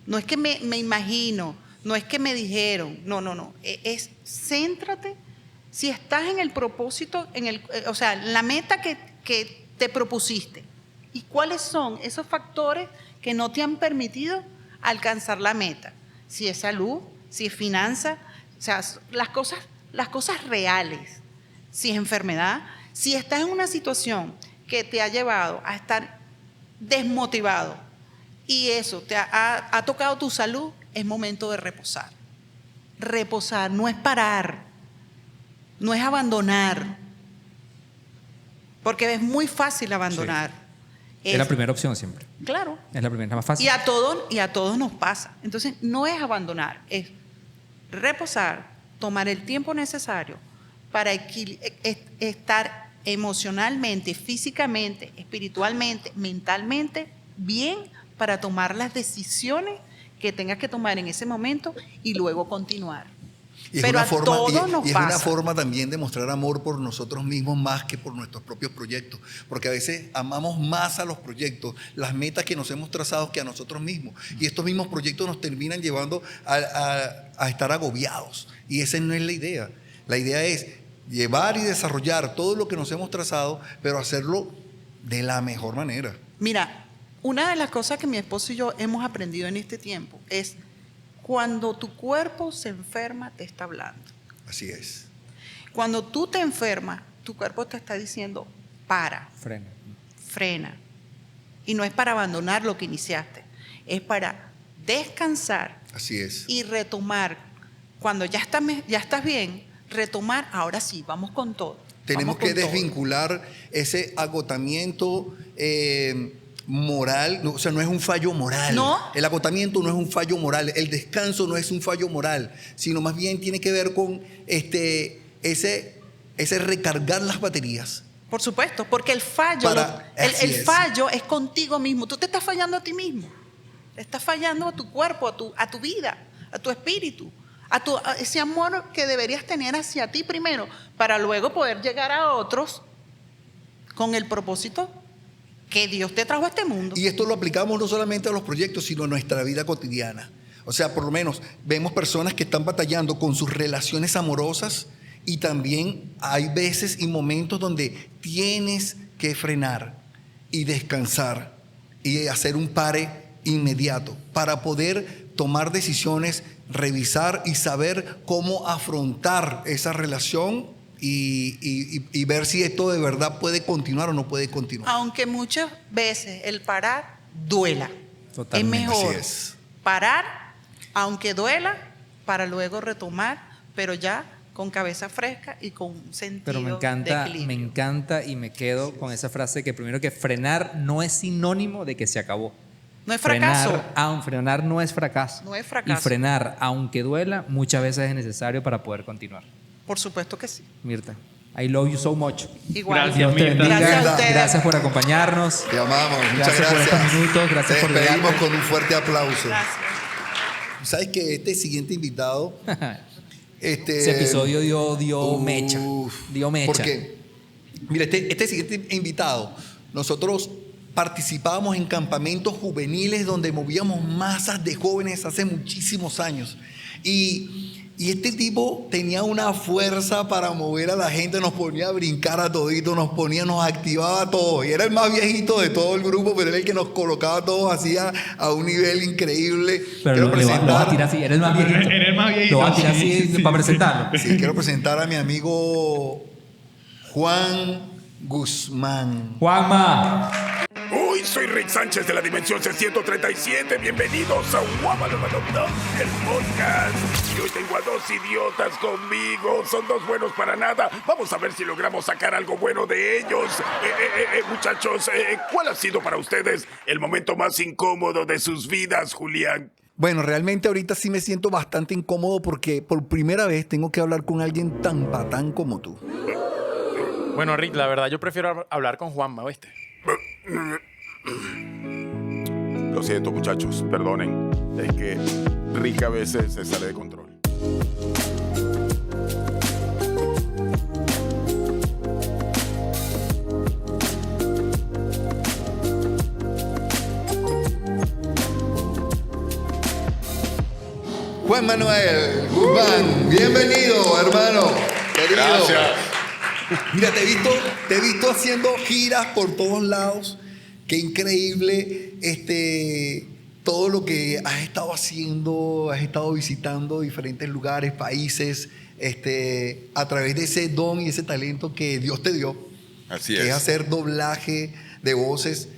No es que me imagino, no es que me dijeron. No. Es céntrate. Si estás en el propósito, o sea, la meta que te propusiste. ¿Y cuáles son esos factores que no te han permitido alcanzar la meta? Si es salud, si es finanza, o sea, las cosas reales. Si es enfermedad, si estás en una situación que te ha llevado a estar desmotivado y eso te ha tocado tu salud, es momento de reposar. Reposar no es parar. No es abandonar, porque es muy fácil abandonar. Sí. Es la primera opción siempre. Claro. Es la primera, más fácil. Y a todos nos pasa. Entonces, no es abandonar, es reposar, tomar el tiempo necesario para estar emocionalmente, físicamente, espiritualmente, mentalmente bien para tomar las decisiones que tengas que tomar en ese momento y luego continuar. Pero a todos nos pasa. Es una forma también de mostrar amor por nosotros mismos más que por nuestros propios proyectos. Porque a veces amamos más a los proyectos, las metas que nos hemos trazado que a nosotros mismos. Y estos mismos proyectos nos terminan llevando a estar agobiados. Y esa no es la idea. La idea es llevar y desarrollar todo lo que nos hemos trazado, pero hacerlo de la mejor manera. Mira, una de las cosas que mi esposo y yo hemos aprendido en este tiempo es cuando tu cuerpo se enferma, te está hablando. Así es. Cuando tú te enfermas, tu cuerpo te está diciendo, para. Frena. Y no es para abandonar lo que iniciaste, es para descansar. Así es. Y retomar. Cuando ya estás bien, retomar, ahora sí, vamos con todo. Tenemos que desvincular ese agotamiento moral, o sea, no es un fallo moral. No. El agotamiento no es un fallo moral, el descanso no es un fallo moral, sino más bien tiene que ver con ese recargar las baterías. Por supuesto, porque el fallo, fallo es contigo mismo. Tú te estás fallando a ti mismo. Estás fallando a tu cuerpo, a tu vida, a tu espíritu, a ese amor que deberías tener hacia ti primero, para luego poder llegar a otros con el propósito que Dios te trajo a este mundo. Y esto lo aplicamos no solamente a los proyectos, sino a nuestra vida cotidiana. O sea, por lo menos vemos personas que están batallando con sus relaciones amorosas y también hay veces y momentos donde tienes que frenar y descansar y hacer un pare inmediato para poder tomar decisiones, revisar y saber cómo afrontar esa relación y ver si esto de verdad puede continuar o no puede continuar. Aunque muchas veces el parar duela. Totalmente. Es mejor Así es. parar, aunque duela, para luego retomar, pero ya con cabeza fresca y con un sentido Pero de equilibrio. me encanta y me quedo con esa frase que primero que frenar no es sinónimo de que se acabó. No es fracaso. Frenar no es fracaso. No es fracaso. Y frenar, aunque duela, muchas veces es necesario para poder continuar. Por supuesto que sí. Mirta, I love you so much. Igual. Gracias, Dios te Mirta. bendiga. Gracias a ustedes. Gracias por acompañarnos. Te amamos, muchas Gracias por gracias. estos minutos, gracias Te por despedimos llegar. con un fuerte aplauso. Gracias. ¿Sabes que este siguiente invitado... Ese episodio dio mecha. Dio mecha. Porque, mira, este siguiente invitado, nosotros participábamos en campamentos juveniles donde movíamos masas de jóvenes hace muchísimos años. Y este tipo tenía una fuerza para mover a la gente, nos ponía a brincar a toditos, nos activaba a todos. Y era el más viejito de todo el grupo, pero era el que nos colocaba a todos así a un nivel increíble. Pero lo va a tirar así, eres el más viejito. Eres el más viejito. Lo va a tirar así Sí, sí, para sí. presentarlo. Sí, quiero presentar a mi amigo Juan Guzmán. Juanma. Uy, soy Rick Sánchez de la Dimensión C137. Bienvenidos a Guabalabadabda, el podcast. Y hoy tengo a dos idiotas conmigo. Son dos buenos para nada. Vamos a ver si logramos sacar algo bueno de ellos. Muchachos, ¿cuál ha sido para ustedes el momento más incómodo de sus vidas, Julián? Bueno, realmente ahorita sí me siento bastante incómodo porque por primera vez tengo que hablar con alguien tan patán como tú. Bueno, Rick, la verdad yo prefiero hablar con Juanma, ¿viste? Lo siento, muchachos, perdonen. Es que Rick a veces se sale de control. Juan Manuel Guzmán, bienvenido, hermano. Querido. Gracias. Mira, te he visto haciendo giras por todos lados. Qué increíble todo lo que has estado haciendo, has estado visitando diferentes lugares, países, a través de ese don y ese talento que Dios te dio. Así que es es. hacer doblaje de voces.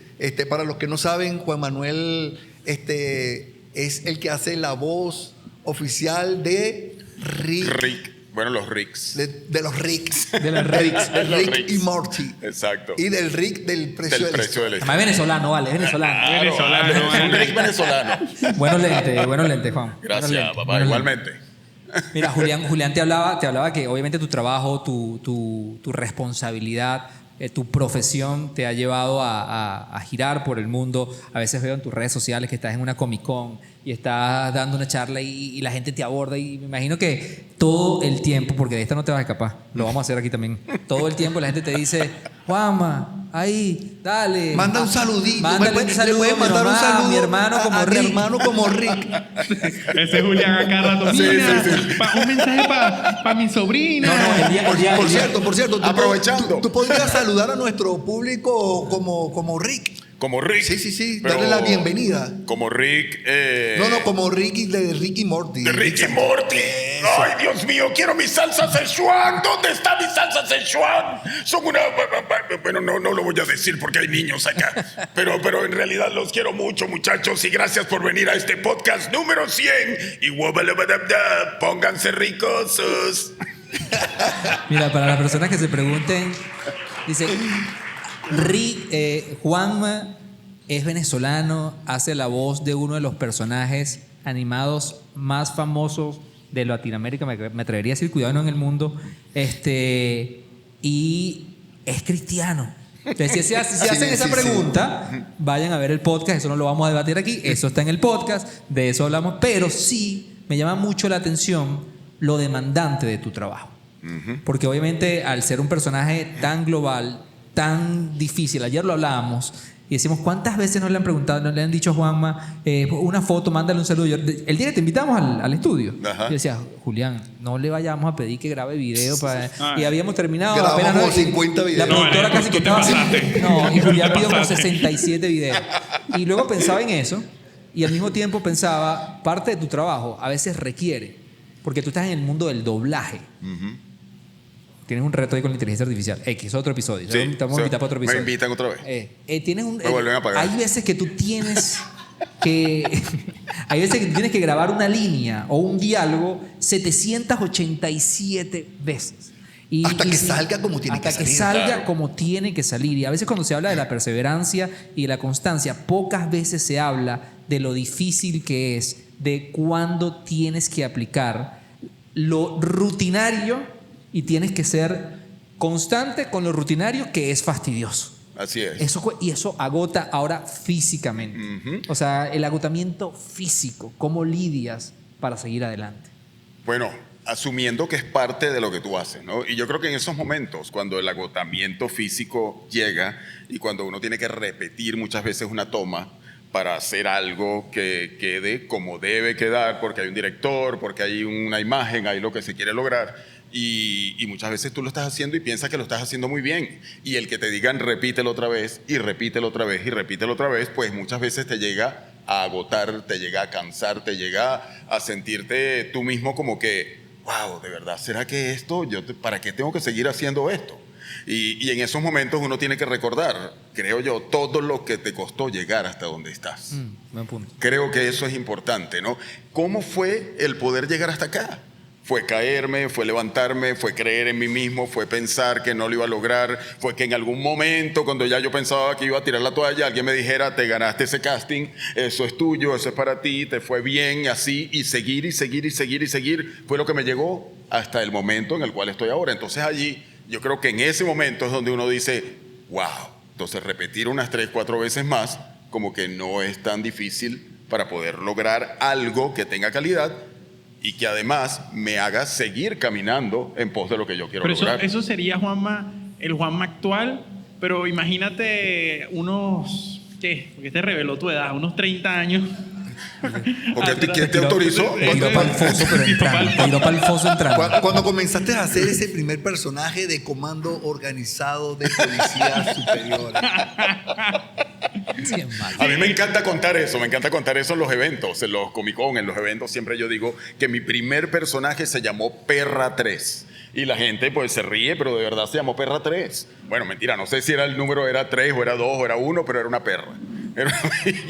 Para los que no saben, Juan Manuel es el que hace la voz oficial de Rick. Bueno, los Ricks. de los Ricks. De los Ricks. De Los Rick Ricks. y Morty. Exacto. Y del Rick del precio Del del precio del Además es venezolano, vale, es venezolano. Venezolano. Un Rick venezolano. Buenos lentes, Juan. Buenos Gracias, lentes, papá. buenos Igualmente. Mira, Julián te hablaba que obviamente tu trabajo, tu responsabilidad, tu profesión te ha llevado a girar por el mundo. A veces veo en tus redes sociales que estás en una Comic Con y estás dando una charla y la gente te aborda y me imagino que todo el tiempo, porque de esta no te vas a escapar, lo vamos a hacer aquí también, todo el tiempo la gente te dice, Juanma, ahí, dale. Manda un saludito. Mándale un Le saludo puedes mandar un saludo a mi hermano como a mi Rick. hermano como Rick. Ese es Julián acá rato. Sí, Mira, sí, sí. un mensaje para mi sobrina. No, el día- Por cierto, Aprovechando. tú podrías saludar a nuestro público como Rick. Como Rick. Sí. Pero Darle la bienvenida. Como Rick. No, como Rick de Rick y Morty. De Rick y Morty. Ay, Dios mío, quiero mi salsa Szechuan. ¿Dónde está mi salsa Szechuan? Son una... Bueno, no lo voy a decir porque hay niños acá. Pero en realidad los quiero mucho, muchachos. Y gracias por venir a este podcast número 100. Y wabalabadabda, pónganse ricosos. Mira, para las personas que se pregunten, dice, Juanma es venezolano, hace la voz de uno de los personajes animados más famosos de Latinoamérica, me atrevería a decir, cuidado, no en el mundo, y es cristiano. Entonces, si hacen esa pregunta, vayan a ver el podcast, eso no lo vamos a debatir aquí, eso está en el podcast, de eso hablamos, pero sí me llama mucho la atención lo demandante de tu trabajo. Porque obviamente al ser un personaje tan global, tan difícil, ayer lo hablábamos y decimos, ¿cuántas veces nos le han preguntado, nos le han dicho a Juanma, una foto, mándale un saludo? El día que te invitamos al estudio, yo decía, Julián, no le vayamos a pedir que grabe video y habíamos terminado. Grabamos apenas como 50 videos. La productora casi que tú te estaba pasaste. no, y Julián pidió como 67 videos. Y luego pensaba en eso y al mismo tiempo pensaba, parte de tu trabajo a veces requiere, porque tú estás en el mundo del doblaje. Tienes un reto ahí con la inteligencia artificial. Otro episodio. Sí, Estamos a invitar para otro episodio. Me invitan otra vez. Tienes Me vuelven a pagar. Hay veces que tú tienes que... hay veces que tú tienes que grabar una línea o un diálogo 787 veces. Hasta que salga como tiene que salir. Hasta que salga como tiene que salir. Y a veces cuando se habla de la perseverancia y de la constancia, pocas veces se habla de lo difícil que es, de cuándo tienes que aplicar lo rutinario y tienes que ser constante con lo rutinario, que es fastidioso. Así es. Y eso agota ahora físicamente. O sea, el agotamiento físico, ¿cómo lidias para seguir adelante? Bueno, asumiendo que es parte de lo que tú haces, ¿no? Y yo creo que en esos momentos, cuando el agotamiento físico llega y cuando uno tiene que repetir muchas veces una toma para hacer algo que quede como debe quedar, porque hay un director, porque hay una imagen, hay lo que se quiere lograr, y muchas veces tú lo estás haciendo y piensas que lo estás haciendo muy bien, y el que te digan repítelo otra vez, y repítelo otra vez, y repítelo otra vez, pues muchas veces te llega a agotar, te llega a cansar, te llega a sentirte tú mismo como que, wow, de verdad, ¿será que esto, para qué tengo que seguir haciendo esto? Y en esos momentos uno tiene que recordar, creo yo, todo lo que te costó llegar hasta donde estás. Buen punto. Creo que eso es importante, ¿no? ¿Cómo fue el poder llegar hasta acá? Fue caerme, fue levantarme, fue creer en mí mismo, fue pensar que no lo iba a lograr, fue que en algún momento, cuando ya yo pensaba que iba a tirar la toalla, alguien me dijera, te ganaste ese casting, eso es tuyo, eso es para ti, te fue bien, así, y seguir, y seguir, y seguir, y seguir, fue lo que me llegó hasta el momento en el cual estoy ahora. Entonces allí, yo creo que en ese momento es donde uno dice, wow, entonces repetir unas 3, 4 veces más, como que no es tan difícil para poder lograr algo que tenga calidad y que además me haga seguir caminando en pos de lo que yo quiero lograr. Pero eso sería, Juanma, el Juanma actual, pero imagínate unos, ¿qué? Porque te reveló tu edad, unos 30 años. Porque ¿quién te autorizó? Te tiró para el foso, pero entrando. Te tiró para el foso entrando. Cuando comenzaste a hacer ese primer personaje de comando organizado de policía superior. Sí, es malo. A mí me encanta contar eso en los eventos, en los Comic Con, en los eventos siempre yo digo que mi primer personaje se llamó Perra 3 y la gente pues se ríe, pero de verdad se llamó Perra 3. Bueno, mentira, no sé si era el número, era 3 o era 2 o era 1, pero era una perra.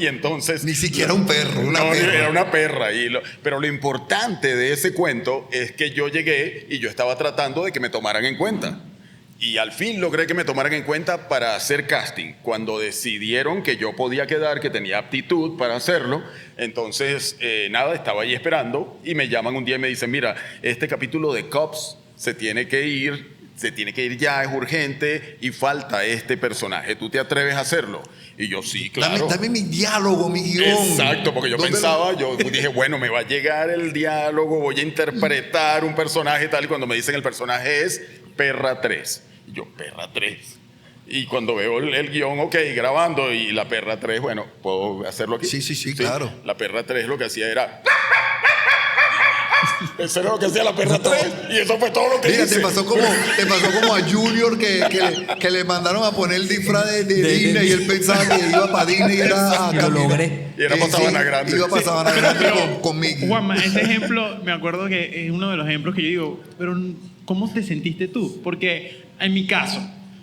Y entonces... Ni siquiera un perro, una perra. Era una perra. Pero lo importante de ese cuento es que yo llegué y yo estaba tratando de que me tomaran en cuenta. Y al fin logré que me tomaran en cuenta para hacer casting. Cuando decidieron que yo podía quedar, que tenía aptitud para hacerlo, entonces nada, estaba ahí esperando y me llaman un día y me dicen, mira, este capítulo de Cops se tiene que ir ya, es urgente y falta este personaje. ¿Tú te atreves a hacerlo? Y yo, sí, claro. Dame mi diálogo, mi guión. Exacto, porque yo pensaba, yo dije, bueno, me va a llegar el diálogo, voy a interpretar un personaje tal, y cuando me dicen el personaje es Perra 3. Y yo, Perra 3. Y cuando veo el guión, ok, grabando, y la Perra 3, bueno, ¿puedo hacerlo aquí? Sí, claro. La Perra 3 lo que hacía era... Eso era lo que hacía la Perra 3 y eso fue todo lo que Mira, hice. te pasó como a Junior que le mandaron a poner el disfraz de Disney y él pensaba que iba para Disney y era a Lo logré. Y era para Sabana Grande. Iba para Sabana Grande con Mickey. Juanma, ese ejemplo, me acuerdo que es uno de los ejemplos que yo digo, pero ¿cómo te sentiste tú? Porque en mi caso,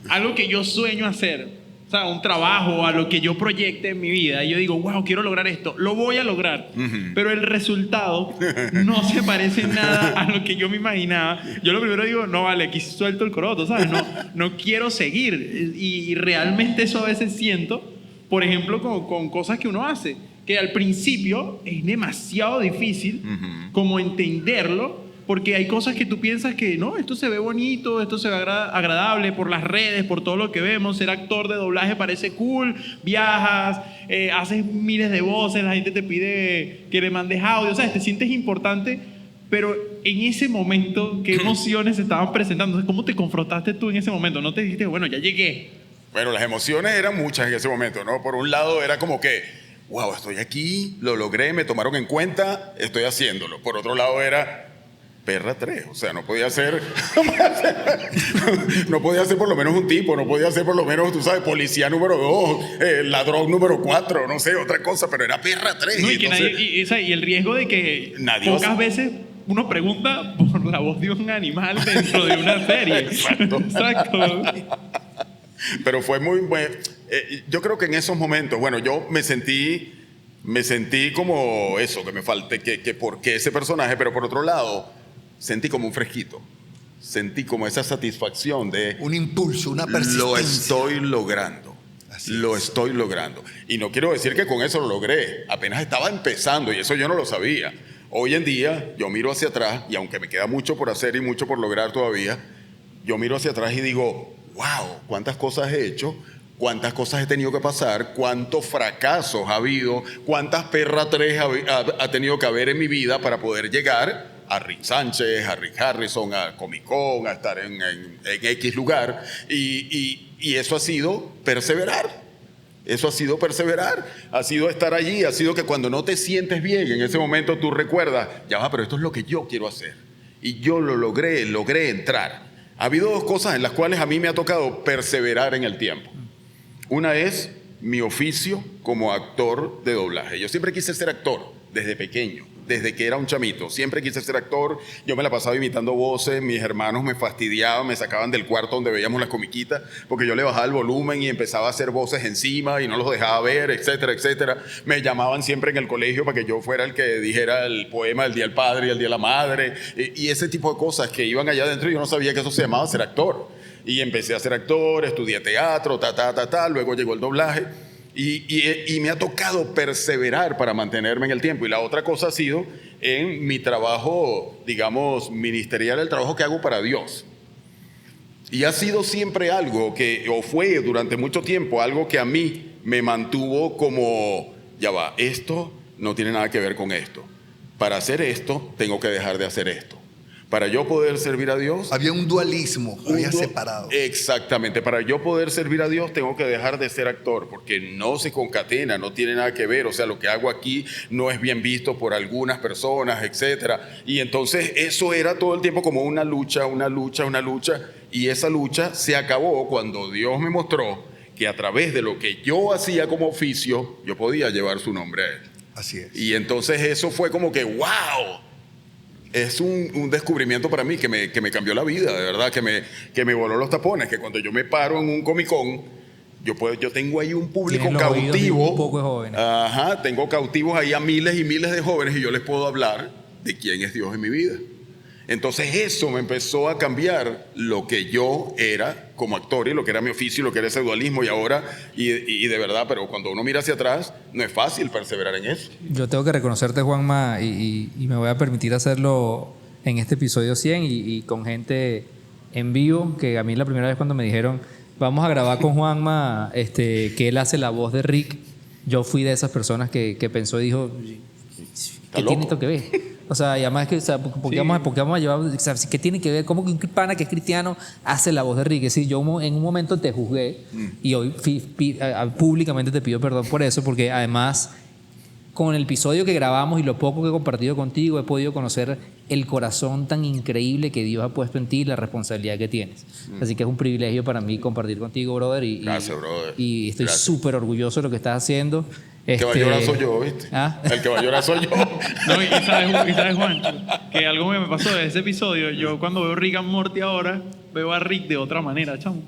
algo que yo sueño hacer, o sea, un trabajo a lo que yo proyecte en mi vida, y yo digo, wow, quiero lograr esto, lo voy a lograr, pero el resultado no se parece en nada a lo que yo me imaginaba. Yo lo primero digo, no vale, aquí suelto el coroto, ¿sabes? No quiero seguir, y realmente eso a veces siento, por ejemplo, con cosas que uno hace, que al principio es demasiado difícil como entenderlo, porque hay cosas que tú piensas que no, esto se ve bonito, esto se ve agradable por las redes, por todo lo que vemos. Ser actor de doblaje parece cool, viajas, haces miles de voces, la gente te pide que le mandes audio, ¿sabes? Te sientes importante, pero en ese momento, ¿qué emociones se estaban presentando? ¿Cómo te confrontaste tú en ese momento? ¿No te dijiste, bueno, ya llegué? Bueno, las emociones eran muchas en ese momento, ¿no? Por un lado era como que, wow, estoy aquí, lo logré, me tomaron en cuenta, estoy haciéndolo. Por otro lado era perra 3, o sea, no podía ser por lo menos un tipo, no podía ser por lo menos, tú sabes, policía número 2, ladrón número 4, no sé, otra cosa, pero era perra 3. No, y el riesgo de que pocas veces uno pregunta por la voz de un animal dentro de una serie. Exacto. Pero fue muy bueno. Yo creo que en esos momentos, bueno, yo me sentí como eso, que me falte, que por qué ese personaje, pero por otro lado, sentí como un fresquito. Sentí como esa satisfacción de... Un impulso, una persistencia. Lo estoy logrando. Lo estoy logrando. Y no quiero decir que con eso lo logré. Apenas estaba empezando y eso yo no lo sabía. Hoy en día yo miro hacia atrás y aunque me queda mucho por hacer y mucho por lograr todavía, yo miro hacia atrás y digo, wow, cuántas cosas he hecho, cuántas cosas he tenido que pasar, cuántos fracasos ha habido, cuántas perra 3 ha tenido que haber en mi vida para poder llegar a Rick Sánchez, a Rick Harrison, a Comic Con, a estar en X lugar. Y eso ha sido perseverar. Eso ha sido perseverar, ha sido estar allí, ha sido que cuando no te sientes bien, en ese momento tú recuerdas, ya va, pero esto es lo que yo quiero hacer. Y yo lo logré entrar. Ha habido 2 cosas en las cuales a mí me ha tocado perseverar en el tiempo. Una es mi oficio como actor de doblaje. Yo siempre quise ser actor desde pequeño, desde que era un chamito. Siempre quise ser actor. Yo me la pasaba imitando voces. Mis hermanos me fastidiaban, me sacaban del cuarto donde veíamos las comiquitas porque yo le bajaba el volumen y empezaba a hacer voces encima y no los dejaba ver, etcétera, etcétera. Me llamaban siempre en el colegio para que yo fuera el que dijera el poema del Día del Padre y el Día de la Madre y ese tipo de cosas que iban allá adentro y yo no sabía que eso se llamaba ser actor. Y empecé a ser actor, estudié teatro, luego llegó el doblaje. Y me ha tocado perseverar para mantenerme en el tiempo. Y la otra cosa ha sido en mi trabajo, digamos, ministerial, el trabajo que hago para Dios. Y ha sido siempre algo que, o fue durante mucho tiempo, algo que a mí me mantuvo como, ya va, esto no tiene nada que ver con esto. Para hacer esto, tengo que dejar de hacer esto. Para yo poder servir a Dios... Había un dualismo, había separado. Exactamente. Para yo poder servir a Dios tengo que dejar de ser actor porque no se concatena, no tiene nada que ver. O sea, lo que hago aquí no es bien visto por algunas personas, etcétera. Y entonces eso era todo el tiempo como una lucha. Y esa lucha se acabó cuando Dios me mostró que a través de lo que yo hacía como oficio, yo podía llevar su nombre a Él. Así es. Y entonces eso fue como que, wow... Es un descubrimiento para mí que me cambió la vida, de verdad, que me voló los tapones, que cuando yo me paro en un Comic Con, yo tengo ahí un público cautivo. Un poco de jóvenes. Ajá, tengo cautivos ahí a miles y miles de jóvenes y yo les puedo hablar de quién es Dios en mi vida. Entonces eso me empezó a cambiar lo que yo era como actor y lo que era mi oficio y lo que era ese dualismo y ahora, y de verdad, pero cuando uno mira hacia atrás, no es fácil perseverar en eso. Yo tengo que reconocerte, Juanma, y me voy a permitir hacerlo en este episodio 100 y con gente en vivo, que a mí la primera vez cuando me dijeron, vamos a grabar con Juanma, que él hace la voz de Rick, yo fui de esas personas que pensó y dijo, ¿qué tiene esto que ver? O sea, y además que, o sea, ¿por qué vamos a llevar? O sea, ¿qué tiene que ver? ¿Cómo que un pana que es cristiano hace la voz de Rick? Es decir, yo en un momento te juzgué y hoy públicamente te pido perdón por eso, porque además con el episodio que grabamos y lo poco que he compartido contigo, he podido conocer el corazón tan increíble que Dios ha puesto en ti y la responsabilidad que tienes. Así que es un privilegio para mí compartir contigo, brother. Gracias, brother. Y estoy súper orgulloso de lo que estás haciendo. El que va a llorar soy yo, ¿viste? ¿Ah? El que va a llorar soy yo. No, y sabes, Juancho, que algo me pasó de ese episodio. Yo cuando veo Rick and Morty ahora, veo a Rick de otra manera, chamo.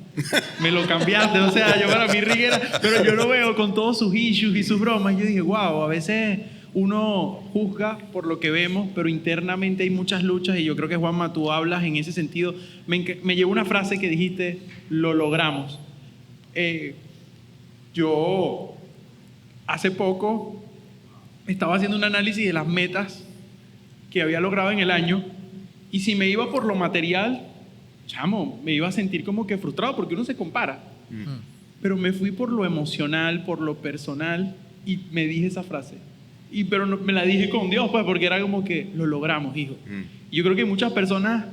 Me lo cambiaste, o sea, yo para mí Rick era... Pero yo lo veo con todos sus issues y sus bromas. Y yo dije, wow, a veces uno juzga por lo que vemos, pero internamente hay muchas luchas. Y yo creo que, Juanma, tú hablas en ese sentido. Me llevó una frase que dijiste, lo logramos. Yo... Hace poco estaba haciendo un análisis de las metas que había logrado en el año Y si me iba por lo material, chamo, me iba a sentir como que frustrado porque uno se compara. Pero me fui por lo emocional, por lo personal y me dije esa frase. Pero no, me la dije con Dios, pues, porque era como que lo logramos, hijo. Y yo creo que muchas personas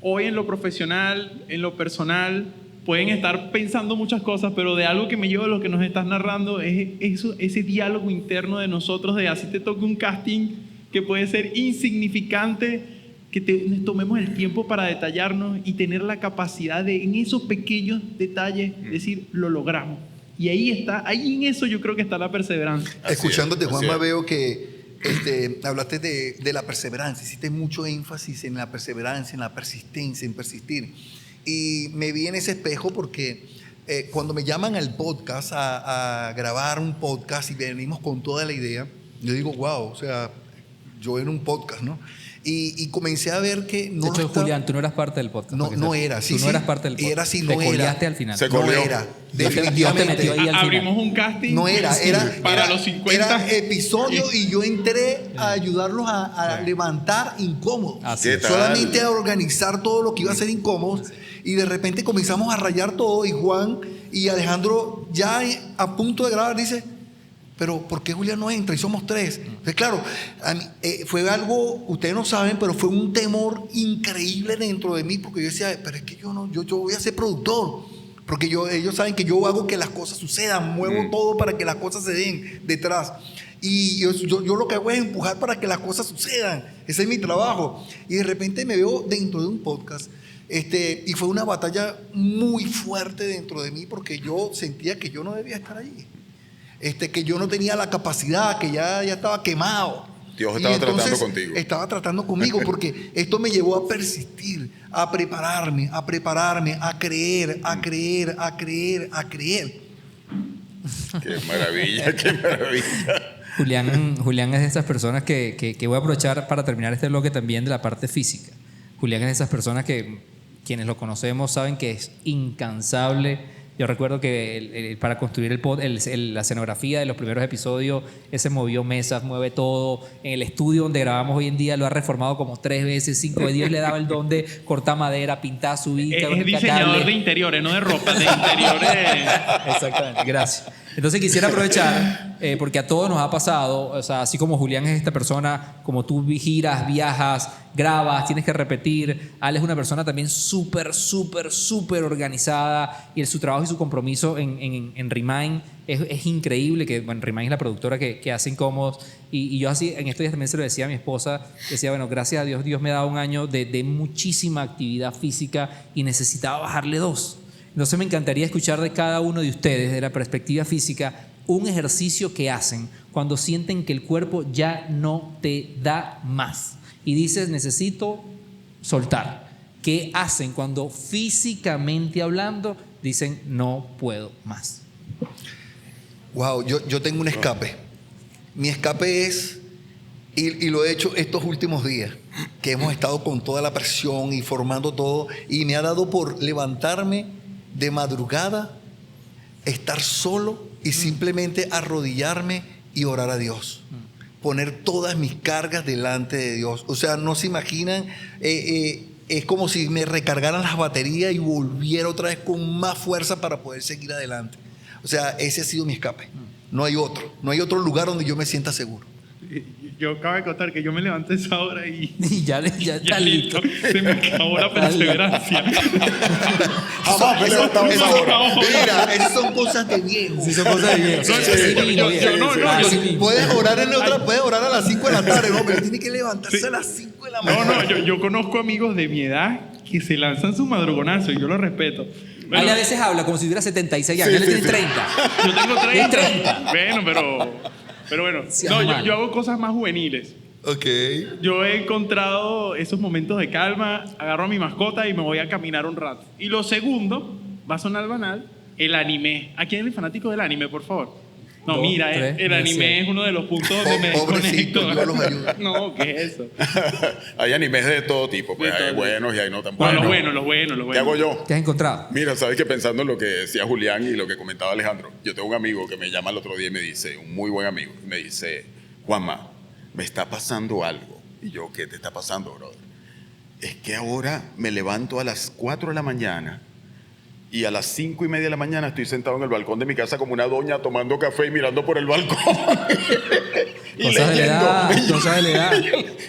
hoy en lo profesional, en lo personal, pueden estar pensando muchas cosas, pero de algo que me lleva a lo que nos estás narrando es eso, ese diálogo interno de nosotros, de así te toque un casting que puede ser insignificante, que tomemos el tiempo para detallarnos y tener la capacidad de, en esos pequeños detalles, decir, lo logramos. Y ahí en eso yo creo que está la perseverancia. Escuchándote, Juanma, veo que hablaste de la perseverancia, hiciste mucho énfasis en la perseverancia, en la persistencia, en persistir. Y me vi en ese espejo porque cuando me llaman al podcast, a grabar un podcast y venimos con toda la idea, yo digo, wow, o sea, yo en un podcast, ¿no? Y comencé a ver que no. De hecho, Julián, tú no eras parte del podcast. No era, sí. Tú no eras parte del podcast. Era así, Te no era. coliaste al final. No era. Definitivamente. Te metió ahí al final. Abrimos un casting. No era los 50. Era episodio y yo entré a ayudarlos a levantar incómodos. Solamente a organizar todo lo que iba a ser incómodo. Y de repente comenzamos a rayar todo y Juan y Alejandro ya a punto de grabar dice, pero ¿por qué Julián no entra? Y somos 3. Entonces, claro, fue algo, ustedes no saben, pero fue un temor increíble dentro de mí, porque yo decía, pero es que yo voy a ser productor, porque ellos saben que yo hago que las cosas sucedan, muevo todo para que las cosas se den detrás. Y yo lo que hago es empujar para que las cosas sucedan. Ese es mi trabajo. Y de repente me veo dentro de un podcast. Y fue una batalla muy fuerte dentro de mí, porque yo sentía que yo no debía estar allí. Que yo no tenía la capacidad, que ya estaba quemado. Dios estaba tratando contigo. Estaba tratando conmigo porque esto me llevó a persistir, a prepararme, a creer. Qué maravilla, qué maravilla. Julián es de esas personas que voy a aprovechar para terminar este bloque también de la parte física. Julián es de esas personas que quienes lo conocemos saben que es incansable. Yo recuerdo que para construir la escenografía de los primeros episodios, él se movió mesas, mueve todo. En el estudio donde grabamos hoy en día lo ha reformado como 3 veces, 5 veces. Dios le daba el don de cortar madera, pintar, subir. Es diseñador de interiores, no de ropa, de interiores. Exactamente, gracias. Entonces quisiera aprovechar, porque a todos nos ha pasado, o sea, así como Julián es esta persona, como tú giras, viajas, grabas, tienes que repetir. Ale es una persona también súper organizada y su trabajo y su compromiso en Remind es increíble. Que bueno, Remind es la productora que hace Incómodos y yo así en estos días también se lo decía a mi esposa, decía, bueno, gracias a Dios me ha dado un año de muchísima actividad física y necesitaba bajarle 2. Entonces me encantaría escuchar de cada uno de ustedes, de la perspectiva física, un ejercicio que hacen cuando sienten que el cuerpo ya no te da más y dices, necesito soltar. ¿Qué hacen cuando físicamente hablando dicen, no puedo más? Wow, yo tengo un escape. Mi escape es, y lo he hecho estos últimos días, que hemos estado con toda la presión y formando todo, y me ha dado por levantarme de madrugada, estar solo y simplemente arrodillarme y orar a Dios. Poner todas mis cargas delante de Dios. O sea, no se imaginan, es como si me recargaran las baterías y volviera otra vez con más fuerza para poder seguir adelante. O sea, ese ha sido mi escape. No hay otro lugar donde yo me sienta seguro. Yo acabo de contar que yo me levanté a esa hora y ya está listo. Se me acabó la perseverancia. Jamás me levantaba a esa hora. Mira, esas son cosas de viejo. Sí, son cosas de viejo. Puedes orar puedes orar a las 5 de la tarde, no, pero tiene que levantarse a las 5 de la mañana. Yo conozco amigos de mi edad que se lanzan su madrugonazo y yo lo respeto. Ale a veces habla como si tuviera 76 años. Él tiene 30. Yo tengo 30. 30. Bueno, pero bueno. Sí, no, yo hago cosas más juveniles. Ok. Yo he encontrado esos momentos de calma, agarro a mi mascota y me voy a caminar un rato. Y lo segundo, va a sonar banal, el anime. ¿A quién es el fanático del anime, por favor? No, 2, mira, 3, el anime es uno de los puntos donde me Pobrecito, desconecto. yo los ayudo. No, ¿qué es eso? Hay animes de todo tipo, pues hay buenos y hay no tan Bueno, buenos. los buenos. ¿Qué hago yo? ¿Qué has encontrado? Mira, sabes que pensando en lo que decía Julián y lo que comentaba Alejandro, yo tengo un amigo que me llama el otro día y me dice, un muy buen amigo, me dice, Juanma, me está pasando algo. Y yo, ¿qué te está pasando, brother? es que ahora me levanto a las 4 de la mañana y a las 5:30 de la mañana estoy sentado en el balcón de mi casa como una doña tomando café y mirando por el balcón. Y Cosas de la edad, cosas de la edad.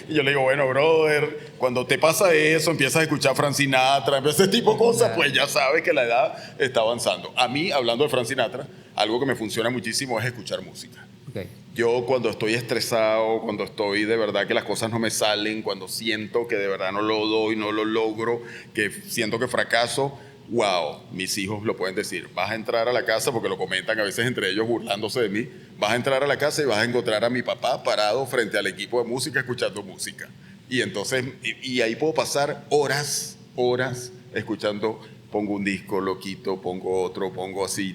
Y yo le digo, bueno, brother, cuando te pasa eso, empiezas a escuchar Frank Sinatra, ese tipo de cosas, pues ya sabes que la edad está avanzando. A mí, hablando de Frank Sinatra, algo que me funciona muchísimo es escuchar música. Okay. Yo cuando estoy estresado, cuando estoy de verdad que las cosas no me salen, cuando siento que de verdad no lo doy, no lo logro, que siento que fracaso, wow, mis hijos lo pueden decir. Vas a entrar a la casa, porque lo comentan a veces entre ellos burlándose de mí, vas a entrar a la casa y vas a encontrar a mi papá parado frente al equipo de música escuchando música. Y entonces, y ahí puedo pasar horas escuchando. Pongo un disco, lo quito, pongo otro, pongo así,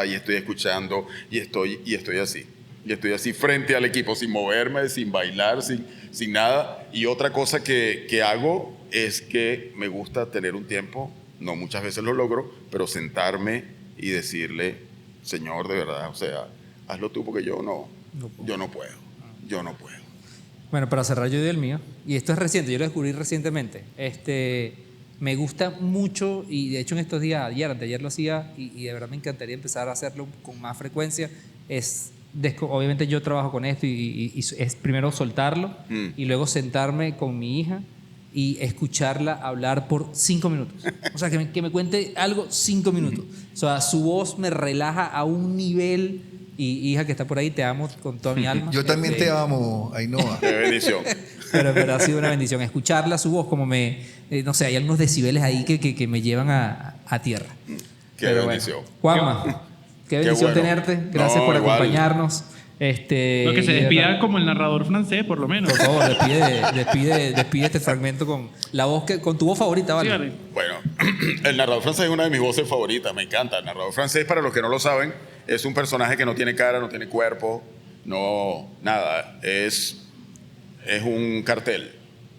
y estoy escuchando, y estoy así. Y estoy así frente al equipo, sin moverme, sin bailar, sin nada. Y otra cosa que hago es que me gusta tener un tiempo, no muchas veces lo logro, pero sentarme y decirle, Señor, de verdad, o sea, hazlo tú porque yo no puedo. Bueno, para cerrar yo doy el mío, y esto es reciente, yo lo descubrí recientemente. Me gusta mucho, y de hecho en estos días, anteayer lo hacía, y de verdad me encantaría empezar a hacerlo con más frecuencia, obviamente yo trabajo con esto y es primero soltarlo y luego sentarme con mi hija y escucharla hablar por 5 minutos. O sea, que me cuente algo 5 minutos. O sea, su voz me relaja a un nivel. Y hija que está por ahí, te amo con toda mi alma. Yo también te amo, Ainhoa. Qué bendición. Pero ha sido una bendición escucharla, su voz, como no sé, hay algunos decibeles ahí que me llevan a tierra. Qué bendición. Bueno, Juanma, qué bendición tenerte. Gracias por acompañarnos. Lo que se despida como el narrador francés, por lo menos. Por favor, despide este fragmento con la voz con tu voz favorita, ¿vale? Sí, Bueno, el narrador francés es una de mis voces favoritas, me encanta. El narrador francés, para los que no lo saben, es un personaje que no tiene cara, no tiene cuerpo, no, nada. Es un cartel.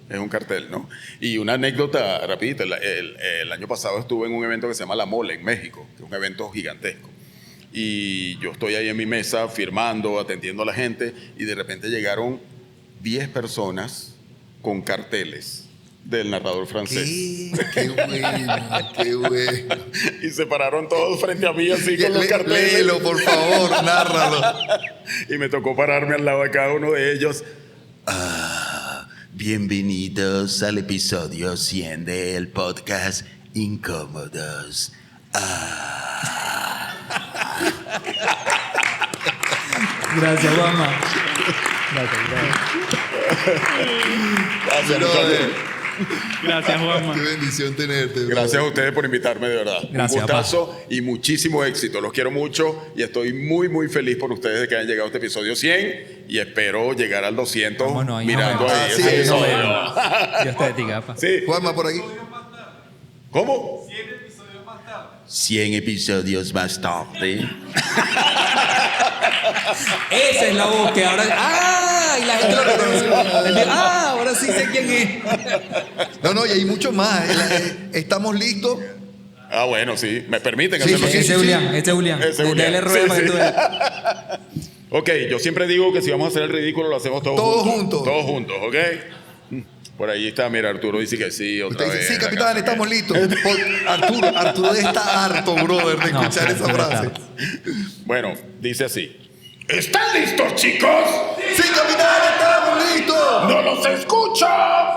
Es un cartel, ¿no? Y una anécdota rapidita. El año pasado estuve en un evento que se llama La Mole en México, que es un evento gigantesco. Y yo estoy ahí en mi mesa firmando, atendiendo a la gente, y de repente llegaron 10 personas con carteles del narrador francés. Qué bueno. Y se pararon todos frente a mí así con los carteles. Léelo, por favor, nárralo. Y me tocó pararme al lado de cada uno de ellos. Bienvenidos al episodio 100 del podcast Incómodos. Gracias, Juanma. Gracias, Juanma. Qué bendición tenerte. Bro. Gracias a ustedes por invitarme, de verdad. Gracias, un gustazo y muchísimo éxito. Los quiero mucho y estoy muy, muy feliz por ustedes de que hayan llegado a este episodio 100 y espero llegar al 200 Vámonos, mirando nos vemos. ahí Sí, ese nos episodio. vemos. Dios te bendiga, papá. Sí. Juanma, por aquí. ¿Cómo? 100 episodios más tarde. Esa es la voz que ahora. ¡Ah! Y la gente lo reconoció. Ahora sí sé quién es. No, y hay mucho más. Estamos listos. Ah, bueno, sí. ¿Me permiten Sí, hacerlo sí, así? sí. Ese es Julián. Dale rueda Sí, para que sí. tú veas. Ok, yo siempre digo que si vamos a hacer el ridículo lo hacemos Todos juntos. Todos juntos, ¿ok? Por ahí está, mira, Arturo dice que sí, otra Usted vez. dice, sí, capitán, estamos listos. Arturo está harto, brother, de No, escuchar esa frase. Bueno, dice así. ¿Están listos, chicos? Sí, capitán, estamos listos. ¡No los escucho!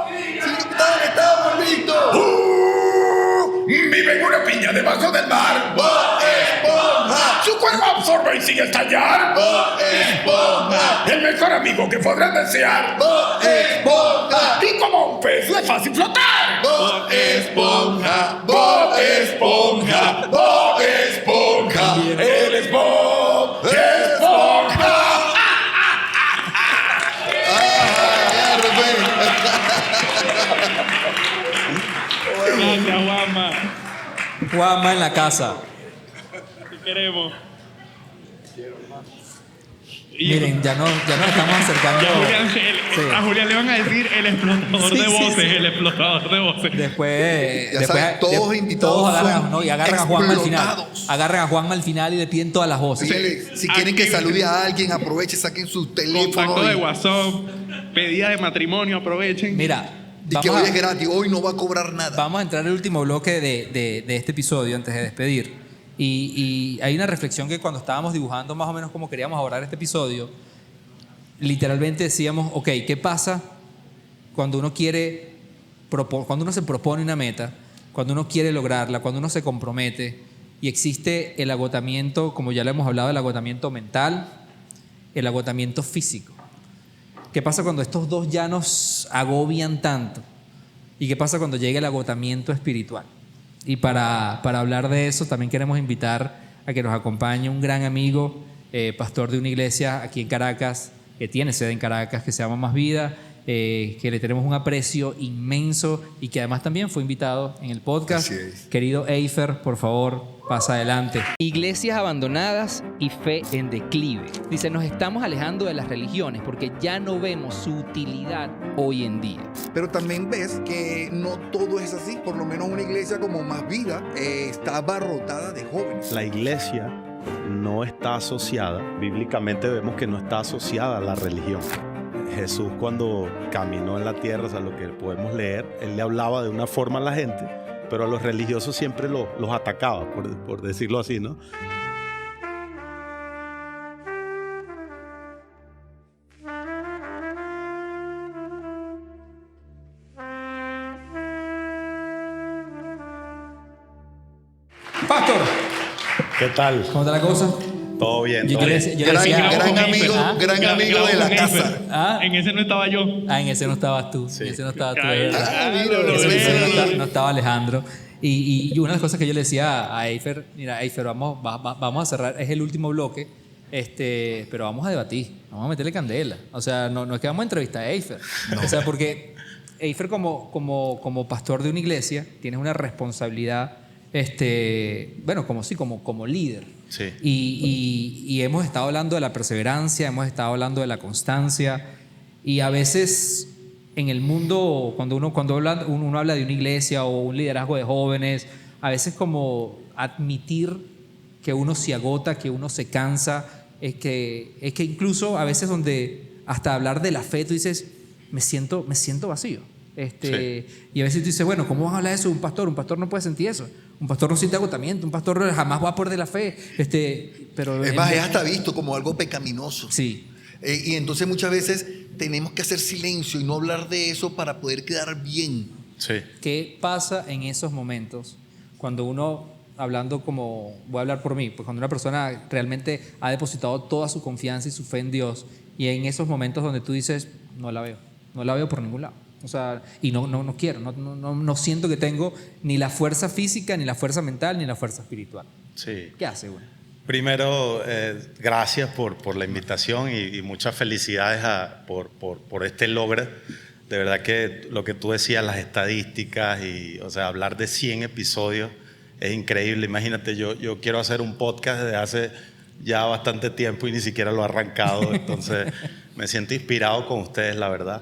Sí, capitán, estamos listos. Vive en una piña debajo del mar. ¡Bob Esponja! Su cuerpo absorbe y sigue estallar. ¡Bob Esponja! El mejor amigo que podrán desear. ¡Bob Esponja! Y como un pez no es fácil flotar. ¡Bob Esponja! Bob Esponja, Bob Esponja, él es Bob Esponja. Gracias, Juanma. Juanma en la casa. Te queremos. Miren, ya nos estamos acercando. Ya Julián, Sí. a Julián le van a decir el explotador Sí, de sí, voces, sí. el explotador de voces. Después, Ya saben, todos invitados todos agarran, son ¿no? Y agarran a Juanma al final. explotados. Agarran a Juanma al final y le piden todas las voces. Si quieren que salude a alguien, aprovechen, saquen su teléfono. Contacto de y- WhatsApp, pedida de matrimonio, aprovechen. Mira, Y que hoy es gratis, hoy no va a cobrar nada. Vamos a entrar al último bloque de este episodio antes de despedir. Y hay una reflexión que cuando estábamos dibujando más o menos cómo queríamos abordar este episodio, literalmente decíamos, ok, ¿qué pasa cuando uno cuando uno se propone una meta, cuando uno quiere lograrla, cuando uno se compromete y existe el agotamiento, como ya lo hemos hablado, el agotamiento mental, el agotamiento físico? ¿Qué pasa cuando estos dos ya nos agobian tanto? ¿Y qué pasa cuando llega el agotamiento espiritual? Y para hablar de eso también queremos invitar a que nos acompañe un gran amigo, pastor de una iglesia aquí en Caracas, que tiene sede en Caracas, que se llama Más Vida, que le tenemos un aprecio inmenso y que además también fue invitado en el podcast. Querido Eifer, por favor, pasa adelante. Iglesias abandonadas y fe en declive. Dice, nos estamos alejando de las religiones porque ya no vemos su utilidad hoy en día. Pero también ves que no todo es así. Por lo menos una iglesia como Más Vida está abarrotada de jóvenes. La iglesia no está asociada, bíblicamente vemos que no está asociada a la religión. Jesús, cuando caminó en la tierra, o sea, lo que podemos leer, él le hablaba de una forma a la gente, pero a los religiosos siempre los atacaba, por decirlo así, ¿no? Pastor, ¿qué tal? ¿cómo está la cosa? Todo bien. Yo todo bien. decía, gran amigo de la casa. ¿Ah? En ese no estaba yo. En ese no estabas tú. En ese no estabas tú. No estaba Alejandro. Y una de las cosas que yo le decía a Eifer, mira, Eifer, vamos a cerrar, es el último bloque, pero vamos a debatir, vamos a meterle candela. O sea, no es que vamos a entrevistar a Eifer. No. O sea, porque Eifer como pastor de una iglesia, tienes una responsabilidad, bueno, como líder. Sí. Y hemos estado hablando de la perseverancia, hemos estado hablando de la constancia, y a veces en el mundo, cuando uno habla de una iglesia o un liderazgo de jóvenes, a veces como admitir que uno se agota, que uno se cansa, es que incluso a veces donde hasta hablar de la fe tú dices, me siento vacío. Sí. Y a veces tú dices, bueno, ¿cómo vas a hablar de eso de un pastor? Un pastor no puede sentir eso. Un pastor no siente agotamiento. Un pastor jamás va a perder la fe. Pero es más, es hasta visto como algo pecaminoso. Sí. Y entonces muchas veces tenemos que hacer silencio y no hablar de eso para poder quedar bien. Sí. ¿Qué pasa en esos momentos cuando uno, voy a hablar por mí, pues cuando una persona realmente ha depositado toda su confianza y su fe en Dios, y en esos momentos donde tú dices, no la veo por ningún lado? O sea, y no quiero, no siento que tengo ni la fuerza física, ni la fuerza mental, ni la fuerza espiritual. Sí. ¿Qué hace uno? Primero, gracias por la invitación y muchas felicidades por este logro. De verdad que lo que tú decías, las estadísticas o sea, hablar de 100 episodios es increíble. Imagínate, yo quiero hacer un podcast desde hace ya bastante tiempo y ni siquiera lo he arrancado. Entonces, me siento inspirado con ustedes, la verdad.